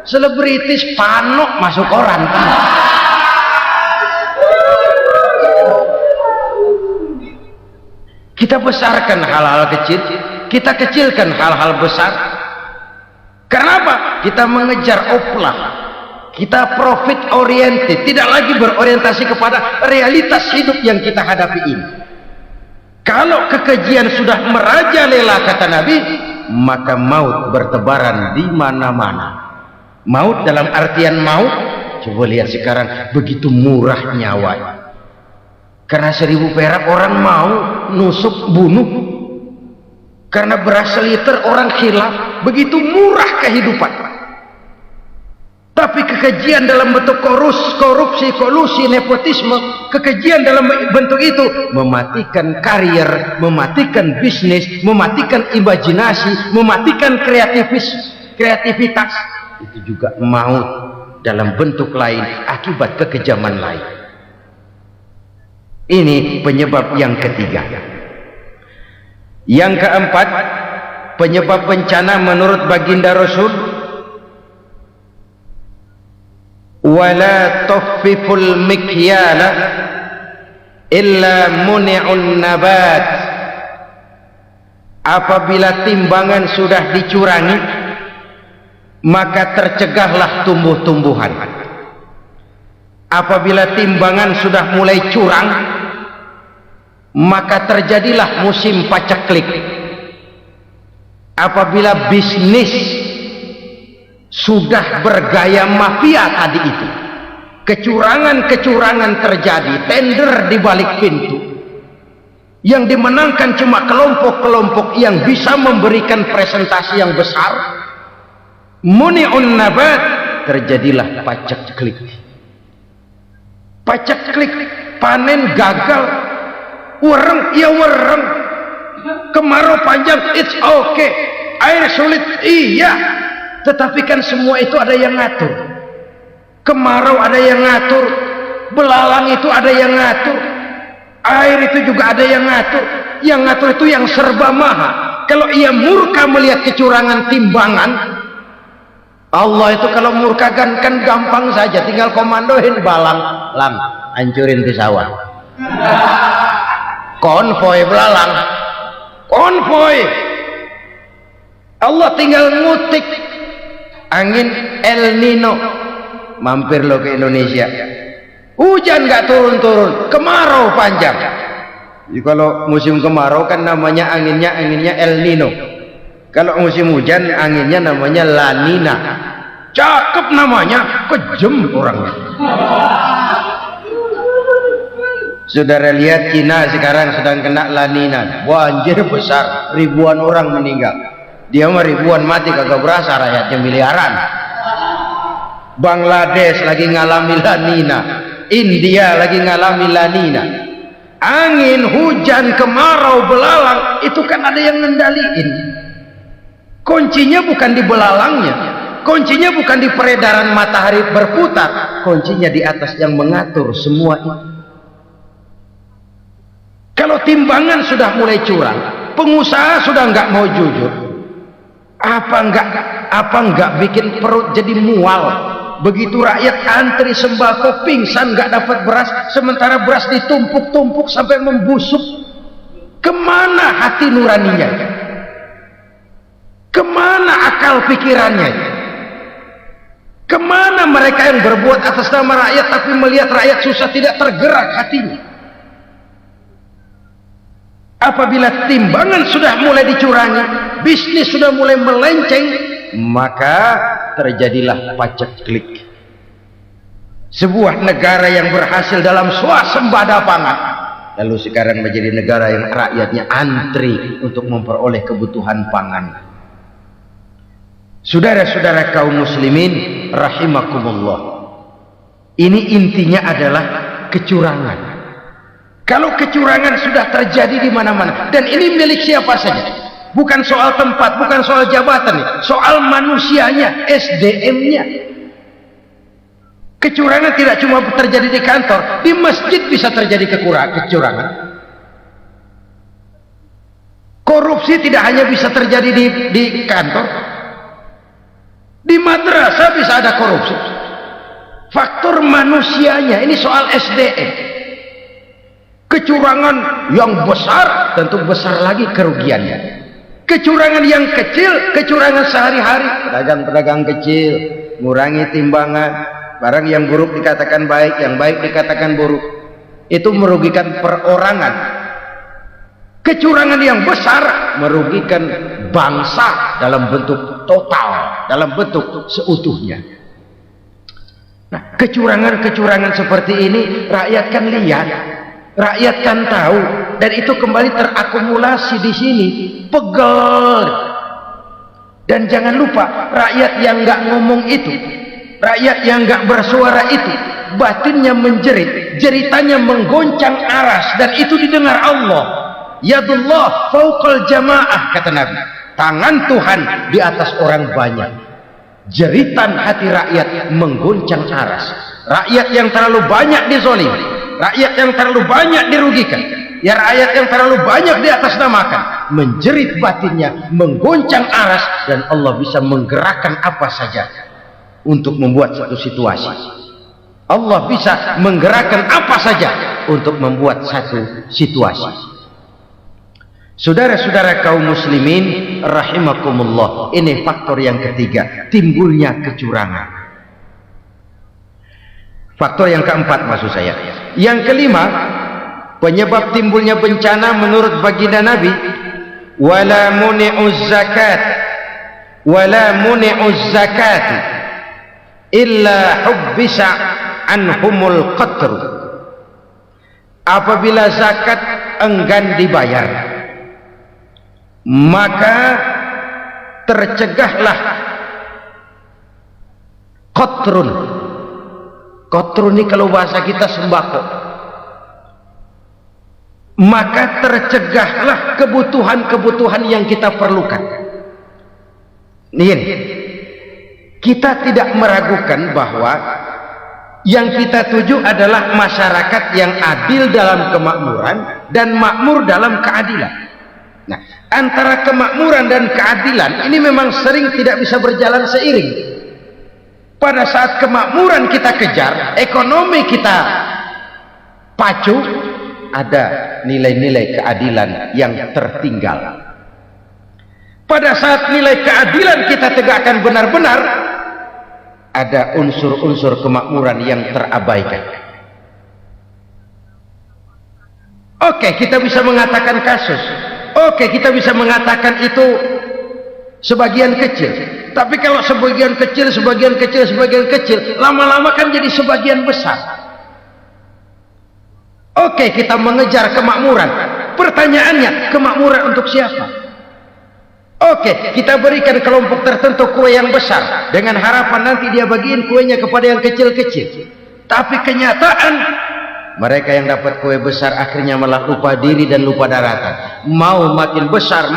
Selebritis panok masuk koran. Kita besarkan hal-hal kecil, kita kecilkan hal-hal besar. Kenapa? Kita mengejar oplah, kita profit oriented, tidak lagi berorientasi kepada realitas hidup yang kita hadapi ini. Kalau kekejian sudah merajalela, kata Nabi, maka maut bertebaran di mana-mana. Maut dalam artian maut, coba lihat sekarang begitu murah nyawa. Karena 1000 perak orang mau nusuk bunuh. Karena beras seliter orang khilaf, begitu murah kehidupan. Tapi kekejian dalam bentuk korupsi, kolusi, nepotisme, kekejian dalam bentuk itu mematikan karier, mematikan bisnis, mematikan imajinasi, mematikan kreativitas. Itu juga maut dalam bentuk lain akibat kekejaman lain. Ini penyebab yang ketiga. Yang keempat, penyebab bencana menurut baginda Rasul, wala tuffiful mikyala illa muni'un nabat. Apabila timbangan sudah dicurangi, maka tercegahlah tumbuh-tumbuhan. Apabila timbangan sudah mulai curang, maka terjadilah musim paceklik. Apabila bisnis sudah bergaya mafia tadi itu, kecurangan-kecurangan terjadi, tender di balik pintu, yang dimenangkan cuma kelompok-kelompok yang bisa memberikan presentasi yang besar, muni'un nabat, terjadilah paceklik. Paceklik, panen gagal, wereng, ya wereng, kemarau panjang, it's okay, air sulit, iya. Tetapi kan semua itu ada yang ngatur. Kemarau ada yang ngatur, belalang itu ada yang ngatur, air itu juga ada yang ngatur. Yang ngatur itu yang serba maha. Kalau ia murka melihat kecurangan timbangan, Allah itu kalau murka kan gampang saja, tinggal komandoin balang, lang, hancurin pesawat. Konvoy belalang, konvoy. Allah tinggal ngutik. Angin El Nino, mampir lo ke Indonesia, hujan nggak turun-turun, kemarau panjang. Jadi kalau musim kemarau kan namanya anginnya El Nino. Kalau musim hujan anginnya namanya La Nina. Cakep namanya, kejem orangnya. Saudara lihat Cina sekarang sedang kena La Nina, banjir besar, ribuan orang meninggal. Dia mah ribuan mati kagak berasa, rakyatnya miliaran. Bangladesh lagi ngalami La Nina, India lagi ngalami La Nina. Angin, hujan, kemarau, belalang itu kan ada yang ngendaliin. Kuncinya bukan di belalangnya, kuncinya bukan di peredaran matahari berputar, kuncinya di atas yang mengatur semua itu. Kalau timbangan sudah mulai curang, pengusaha sudah nggak mau jujur, apa enggak bikin perut jadi mual. Begitu rakyat antri sembako pingsan nggak dapat beras, sementara beras ditumpuk-tumpuk sampai membusuk. Kemana hati nuraninya? Kemana akal pikirannya? Kemana mereka yang berbuat atas nama rakyat tapi melihat rakyat susah tidak tergerak hatinya? Apabila timbangan sudah mulai dicurangi, bisnis sudah mulai melenceng, maka terjadilah paceklik. Sebuah negara yang berhasil dalam swasembada pangan, lalu sekarang menjadi negara yang rakyatnya antri untuk memperoleh kebutuhan pangan. Saudara-saudara kaum muslimin rahimakumullah, ini intinya adalah kecurangan. Kalau kecurangan sudah terjadi di mana-mana, dan ini milik siapa saja, bukan soal tempat, bukan soal jabatan, soal manusianya, SDM-nya. Kecurangan tidak cuma terjadi di kantor, di masjid bisa terjadi kecurangan. Korupsi tidak hanya bisa terjadi di kantor, di madrasah bisa ada korupsi. Faktor manusianya, ini soal SDM. Kecurangan yang besar tentu besar lagi kerugiannya. Kecurangan yang kecil, kecurangan sehari-hari, pedagang-pedagang kecil ngurangi timbangan, barang yang buruk dikatakan baik, yang baik dikatakan buruk, itu merugikan perorangan. Kecurangan yang besar merugikan bangsa dalam bentuk total, dalam bentuk seutuhnya. Nah, kecurangan-kecurangan seperti ini rakyat kan lihat, rakyat kan tahu, dan itu kembali terakumulasi di sini, pegel. Dan jangan lupa, rakyat yang nggak ngomong itu, Rakyat yang nggak bersuara itu batinnya menjerit, jeritannya menggoncang aras, dan itu didengar Allah. Yadullah fauqal jamaah, kata Nabi. Tangan Tuhan di atas orang banyak. Jeritan hati rakyat menggoncang aras. Rakyat yang terlalu banyak dizolimi, rakyat yang terlalu banyak dirugikan, ya rakyat yang terlalu banyak di atas namakan, menjerit batinnya, menggoncang aras, dan Allah bisa menggerakkan apa saja untuk membuat satu situasi. Allah bisa menggerakkan apa saja untuk membuat satu situasi. Saudara-saudara kaum muslimin rahimakumullah, ini faktor yang ketiga, timbulnya kecurangan. Faktor yang keempat maksud saya. Yang kelima, penyebab timbulnya bencana menurut baginda Nabi, wala muni'uz zakat wala muni'uz zakat illa hubbisa anhumul qatru. Apabila zakat enggan dibayar, maka tercegahlah qatrun. Qatrun ini kalau bahasa kita sembako. Maka tercegahlah kebutuhan-kebutuhan yang kita perlukan. Ini, kita tidak meragukan bahwa yang kita tuju adalah masyarakat yang adil dalam kemakmuran dan makmur dalam keadilan. Nah, antara kemakmuran dan keadilan ini memang sering tidak bisa berjalan seiring. Pada saat kemakmuran kita kejar, ekonomi kita pacu, ada nilai-nilai keadilan yang tertinggal. Pada saat nilai keadilan kita tegakkan benar-benar, ada unsur-unsur kemakmuran yang terabaikan. Oke, kita bisa mengatakan kasus. Oke, kita bisa mengatakan itu sebagian kecil. Tapi kalau sebagian kecil, lama-lama kan jadi sebagian besar. Oke, kita mengejar kemakmuran. Pertanyaannya, kemakmuran untuk siapa? Oke, kita berikan kelompok tertentu kue yang besar dengan harapan nanti dia bagiin kuenya kepada yang kecil-kecil. Tapi kenyataan, mereka yang dapat kue besar akhirnya malah lupa diri dan lupa daratan. Mau makin besar,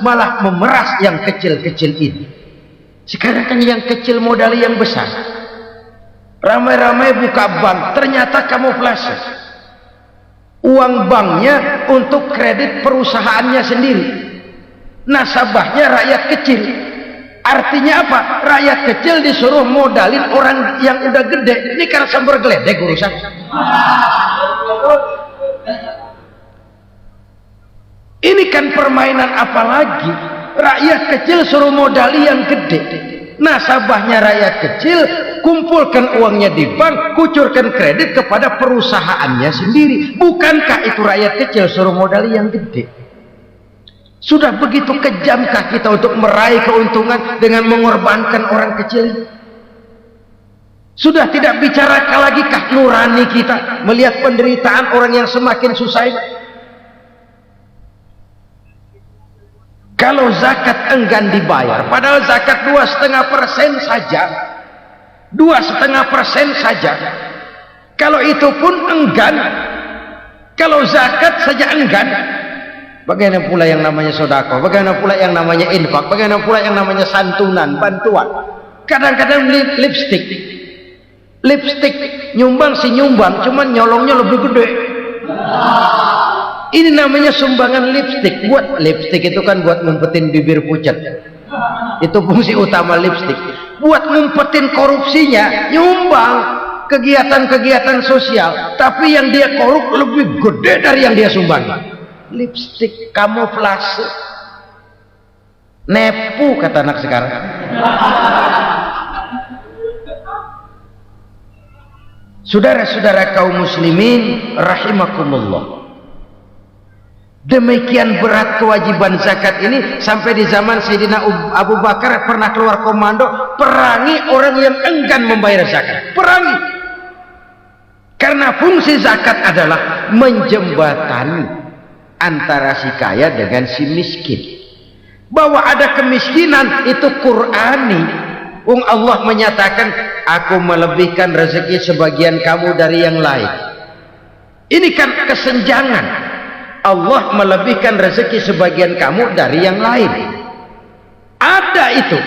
malah memeras yang kecil-kecil ini. Sekarang kan yang kecil modali yang besar. Ramai-ramai buka bank, ternyata kamuflase. Uang banknya untuk kredit perusahaannya sendiri. Nasabahnya rakyat kecil. Artinya apa? Rakyat kecil disuruh modalin orang yang udah gede. Ini kan sambar geledek urusan. Ini kan permainan apa lagi? Rakyat kecil suruh modali yang gede. Nasabahnya rakyat kecil, kumpulkan uangnya di bank, kucurkan kredit kepada perusahaannya sendiri. Bukankah itu rakyat kecil suruh modali yang gede? Sudah begitu kejamkah kita untuk meraih keuntungan dengan mengorbankan orang kecil? Sudah tidak bicara lagi kah nurani kita melihat penderitaan orang yang semakin susah ini? Kalau zakat enggan dibayar, padahal zakat 2,5% saja, 2,5% saja. Kalau itu pun enggan, kalau zakat saja enggan, bagaimana pula yang namanya sedekah? Bagaimana pula yang namanya infak? Bagaimana pula yang namanya santunan, bantuan? Kadang-kadang lipstick nyumbang si nyumbang, cuman nyolongnya lebih gede. Ini namanya sumbangan lipstick. Buat lipstick itu kan buat ngumpetin bibir pucat. Itu fungsi utama lipstick. Buat ngumpetin korupsinya, nyumbang kegiatan-kegiatan sosial. Tapi yang dia korup lebih gede dari yang dia sumbang. Lipstick kamuflase. Nepu kata anak sekarang. Saudara-saudara kaum muslimin rahimakumullah. Demikian berat kewajiban zakat ini sampai di zaman Sayyidina Abu Bakar pernah keluar komando perangi orang yang enggan membayar zakat. Perangi. Karena fungsi zakat adalah menjembatani antara si kaya dengan si miskin. Bahwa ada kemiskinan itu Qur'ani, Allah menyatakan, aku melebihkan rezeki sebagian kamu dari yang lain. Ini kan kesenjangan. Allah melebihkan rezeki sebagian kamu dari yang lain. Ada itu.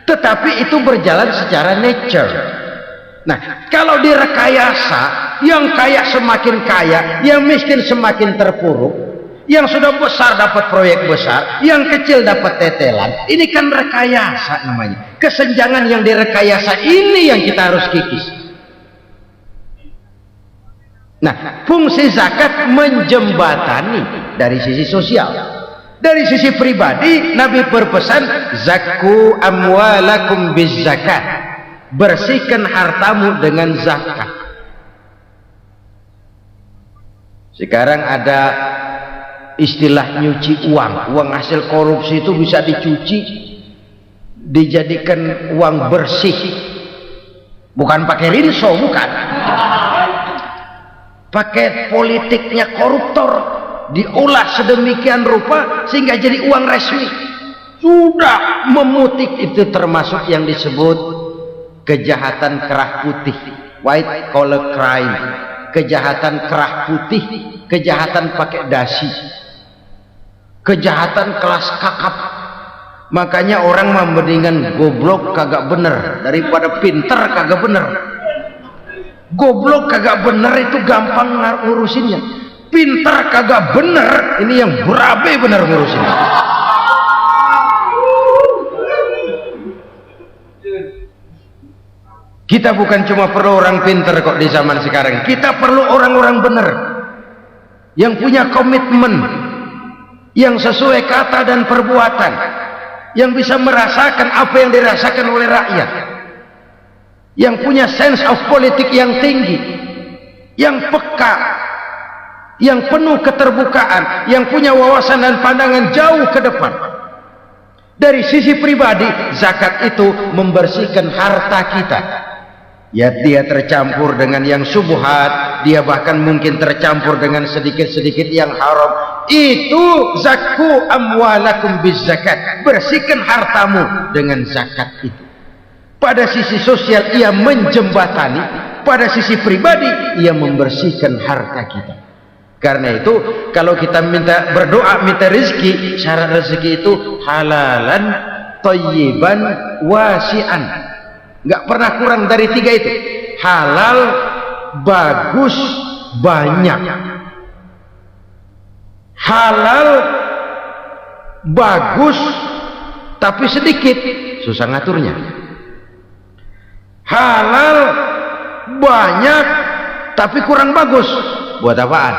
Tetapi itu berjalan secara nature. Nah, kalau direkayasa, yang kaya semakin kaya, yang miskin semakin terpuruk, yang sudah besar dapat proyek besar, yang kecil dapat tetelan. Ini kan rekayasa namanya. Kesenjangan yang direkayasa ini yang kita harus kikis. Nah, fungsi zakat menjembatani dari sisi sosial. Dari sisi pribadi, Nabi berpesan, zakku amwalakum biz zakat. Bersihkan hartamu dengan zakat. Sekarang ada istilah nyuci uang. Uang hasil korupsi itu bisa dicuci, dijadikan uang bersih. Bukan pakai rinso, bukan. Pakai politiknya koruptor, diolah sedemikian rupa sehingga jadi uang resmi. Sudah memutik, itu termasuk yang disebut kejahatan kerah putih, white collar crime. Kejahatan kerah putih, kejahatan pakai dasi, kejahatan kelas kakap. Makanya orang mendingan goblok kagak bener daripada pinter kagak bener. Goblok kagak bener itu gampang ngurusinnya. Pinter kagak bener, ini yang berabe bener ngurusinnya. Kita bukan cuma perlu orang pinter kok di zaman sekarang. Kita perlu orang-orang bener yang punya komitmen, yang sesuai kata dan perbuatan, yang bisa merasakan apa yang dirasakan oleh rakyat, yang punya sense of politik yang tinggi, yang peka, yang penuh keterbukaan, yang punya wawasan dan pandangan jauh ke depan. Dari sisi pribadi, zakat itu membersihkan harta kita. Ya, dia tercampur dengan yang syubhat, dia bahkan mungkin tercampur dengan sedikit-sedikit yang haram. Itu zakku amwalakum biz zakat. Bersihkan hartamu dengan zakat itu. Pada sisi sosial ia menjembatani, pada sisi pribadi ia membersihkan harta kita. Karena itu kalau kita berdoa minta rezeki, syarat rezeki itu halalan thayyiban wasi'an. Nggak pernah kurang dari 3 itu. Halal, bagus, banyak. Halal, bagus, tapi sedikit, susah ngaturnya. Halal, banyak, tapi kurang bagus. Buat apaan?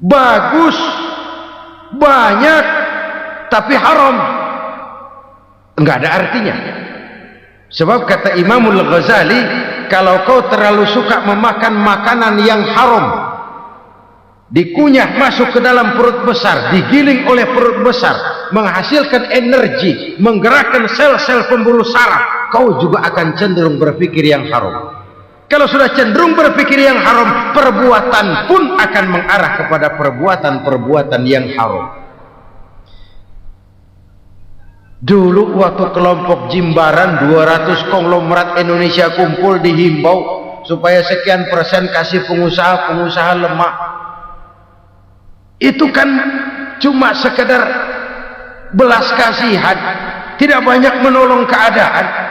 Bagus, banyak, tapi haram. Enggak ada artinya. Sebab kata Imamul Ghazali, kalau kau terlalu suka memakan makanan yang haram, dikunyah masuk ke dalam perut besar, digiling oleh perut besar, menghasilkan energi, menggerakkan sel-sel pembuluh saraf, kau juga akan cenderung berpikir yang haram. Kalau sudah cenderung berpikir yang haram, perbuatan pun akan mengarah kepada perbuatan-perbuatan yang haram. Dulu waktu kelompok Jimbaran 200 konglomerat Indonesia kumpul, dihimbau supaya sekian persen kasih pengusaha lemah. Itu kan cuma sekedar belas kasihan, tidak banyak menolong keadaan.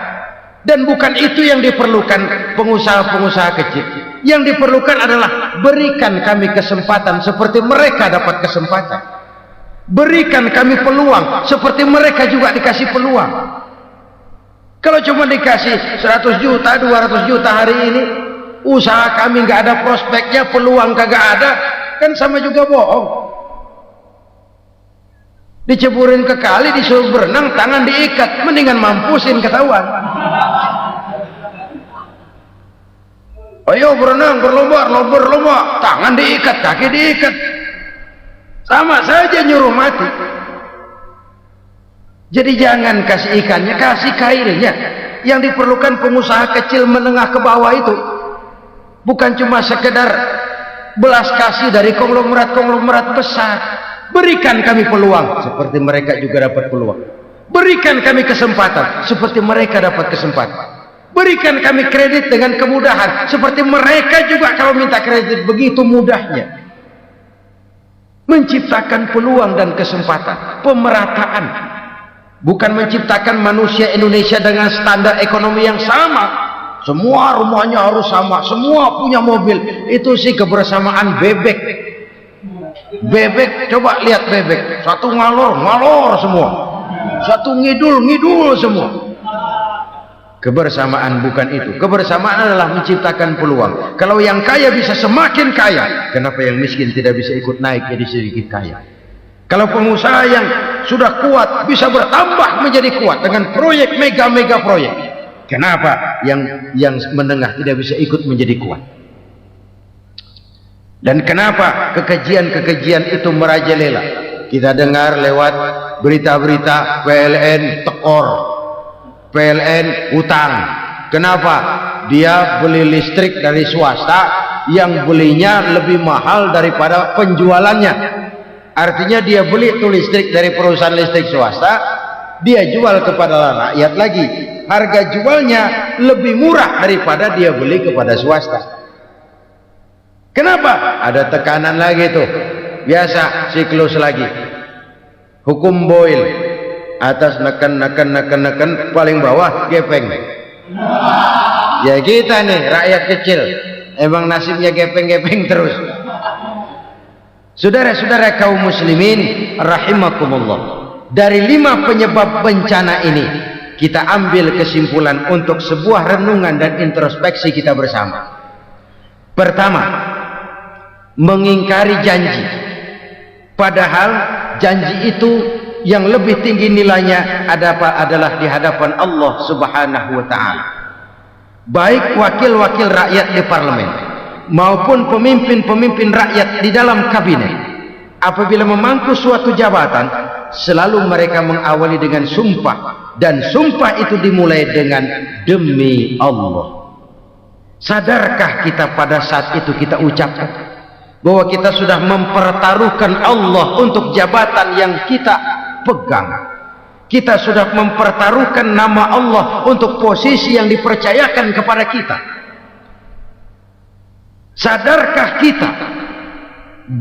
Dan bukan itu yang diperlukan pengusaha-pengusaha kecil. Yang diperlukan adalah berikan kami kesempatan seperti mereka dapat kesempatan. Berikan kami peluang seperti mereka juga dikasih peluang. Kalau cuma dikasih 100 juta, 200 juta hari ini, usaha kami nggak ada prospeknya, peluang kagak ada, kan sama juga bohong. Diceburin ke kali, disuruh berenang, tangan diikat, mendingan mampusin ketahuan. Ayo berenang, berlomba, tangan diikat, kaki diikat. Sama saja nyuruh mati. Jadi jangan kasih ikannya, kasih kailnya. Yang diperlukan pengusaha kecil menengah ke bawah itu bukan cuma sekedar belas kasih dari konglomerat besar. Berikan kami peluang seperti mereka juga dapat peluang. Berikan kami kesempatan seperti mereka dapat kesempatan. Berikan kami kredit dengan kemudahan seperti mereka juga kalau minta kredit begitu mudahnya. Menciptakan peluang dan kesempatan, pemerataan. Bukan menciptakan manusia Indonesia dengan standar ekonomi yang sama. Semua rumahnya harus sama, semua punya mobil. Itu sih kebersamaan bebek. Bebek, coba lihat bebek. Satu ngalor semua. Satu ngidul semua. Kebersamaan bukan itu. Kebersamaan adalah menciptakan peluang. Kalau yang kaya bisa semakin kaya, kenapa yang miskin tidak bisa ikut naik jadi sedikit kaya? Kalau pengusaha yang sudah kuat bisa bertambah menjadi kuat dengan proyek mega proyek, kenapa yang menengah tidak bisa ikut menjadi kuat? Dan kenapa kekejian itu merajalela? Kita dengar lewat berita-berita PLN tekor, PLN utang. Kenapa? Dia beli listrik dari swasta yang belinya lebih mahal daripada penjualannya. Artinya dia beli itu listrik dari perusahaan listrik swasta, dia jual kepada rakyat lagi. Harga jualnya lebih murah daripada dia beli kepada swasta. Kenapa? Ada tekanan lagi tuh. Biasa siklus lagi. Hukum Boyle. Atas neken paling bawah gepeng. Ya kita nih rakyat kecil emang nasibnya gepeng terus. Saudara-saudara kaum muslimin rahimakumullah, dari 5 penyebab bencana ini kita ambil kesimpulan untuk sebuah renungan dan introspeksi kita bersama. Pertama, mengingkari janji, padahal janji itu yang lebih tinggi nilainya adalah di hadapan Allah Subhanahu wa ta'ala. Baik wakil-wakil rakyat di parlemen maupun pemimpin-pemimpin rakyat di dalam kabinet, apabila memangku suatu jabatan, selalu mereka mengawali dengan sumpah, dan sumpah itu dimulai dengan demi Allah. Sadarkah kita pada saat itu kita ucapkan bahwa kita sudah mempertaruhkan Allah untuk jabatan yang kita pegang? Kita sudah mempertaruhkan nama Allah untuk posisi yang dipercayakan kepada kita. Sadarkah kita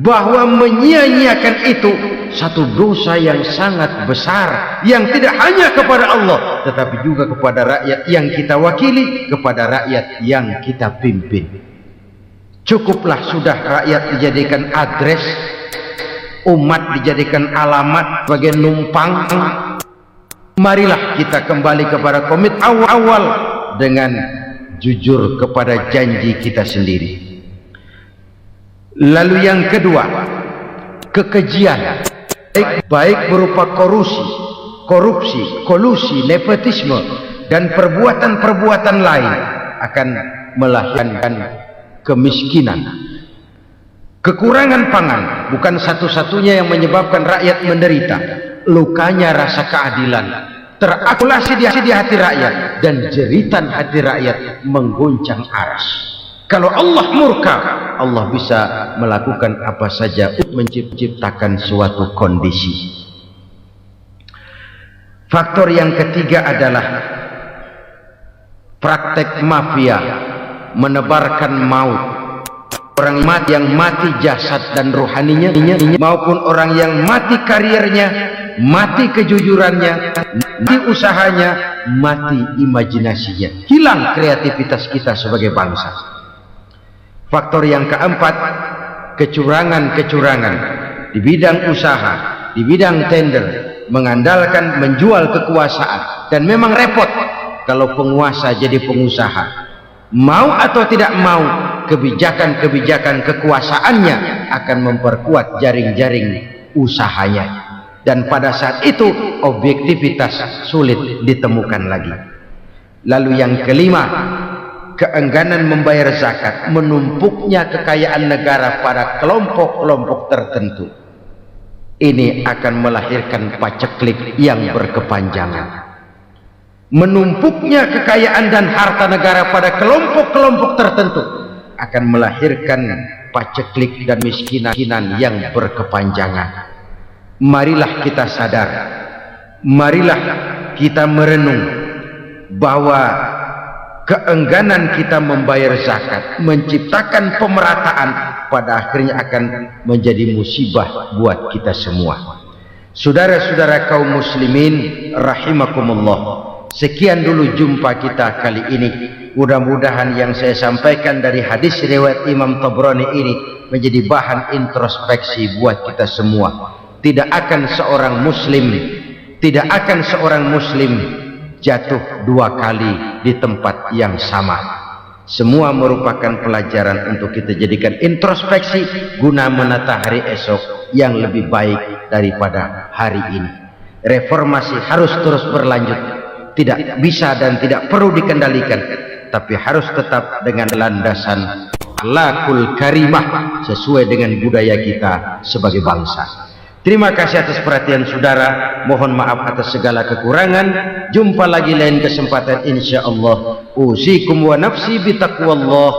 bahwa menyia-nyiakan itu satu dosa yang sangat besar, yang tidak hanya kepada Allah tetapi juga kepada rakyat yang kita wakili, kepada rakyat yang kita pimpin? Cukuplah sudah rakyat dijadikan adres, umat dijadikan alamat sebagai numpang. Marilah kita kembali kepada komit awal dengan jujur kepada janji kita sendiri. Lalu yang kedua, kekejian, baik berupa korupsi, kolusi, nepotisme, dan perbuatan-perbuatan lain akan melahirkan kemiskinan. Kekurangan pangan bukan satu-satunya yang menyebabkan rakyat menderita. Lukanya rasa keadilan terakumulasi di hati rakyat, dan jeritan hati rakyat mengguncang aras. Kalau Allah murka, Allah bisa melakukan apa saja untuk menciptakan suatu kondisi. Faktor yang ketiga adalah praktek mafia menebarkan maut. Orang yang mati jasad dan rohaninya, maupun orang yang mati karirnya, mati kejujurannya, mati usahanya, mati imajinasinya. Hilang kreativitas kita sebagai bangsa. Faktor yang keempat, kecurangan-kecurangan di bidang usaha, di bidang tender, mengandalkan menjual kekuasaan. Dan memang repot kalau penguasa jadi pengusaha. Mau atau tidak mau, kebijakan-kebijakan kekuasaannya akan memperkuat jaring-jaring usahanya. Dan pada saat itu objektivitas sulit ditemukan lagi. Lalu yang kelima, keengganan membayar zakat, menumpuknya kekayaan negara pada kelompok-kelompok tertentu. Ini akan melahirkan paceklik yang berkepanjangan. Menumpuknya kekayaan dan harta negara pada kelompok-kelompok tertentu akan melahirkan paceklik dan miskinan yang berkepanjangan. Marilah kita sadar marilah kita merenung bahwa keengganan kita membayar zakat, menciptakan pemerataan, pada akhirnya akan menjadi musibah buat kita semua. Saudara-saudara kaum muslimin rahimakumullah, sekian dulu jumpa kita kali ini. Mudah-mudahan yang saya sampaikan dari hadis riwayat Imam Tabrani ini menjadi bahan introspeksi buat kita semua. Tidak akan seorang muslim jatuh dua kali di tempat yang sama. Semua merupakan pelajaran untuk kita jadikan introspeksi guna menata hari esok yang lebih baik daripada hari ini. Reformasi harus terus berlanjut, tidak bisa dan tidak perlu dikendalikan, tapi harus tetap dengan landasan akhlakul karimah sesuai dengan budaya kita sebagai bangsa. Terima kasih atas perhatian saudara. Mohon maaf atas segala kekurangan. Jumpa lagi lain kesempatan insyaallah. Usikum wa nafsi bitaqwallah.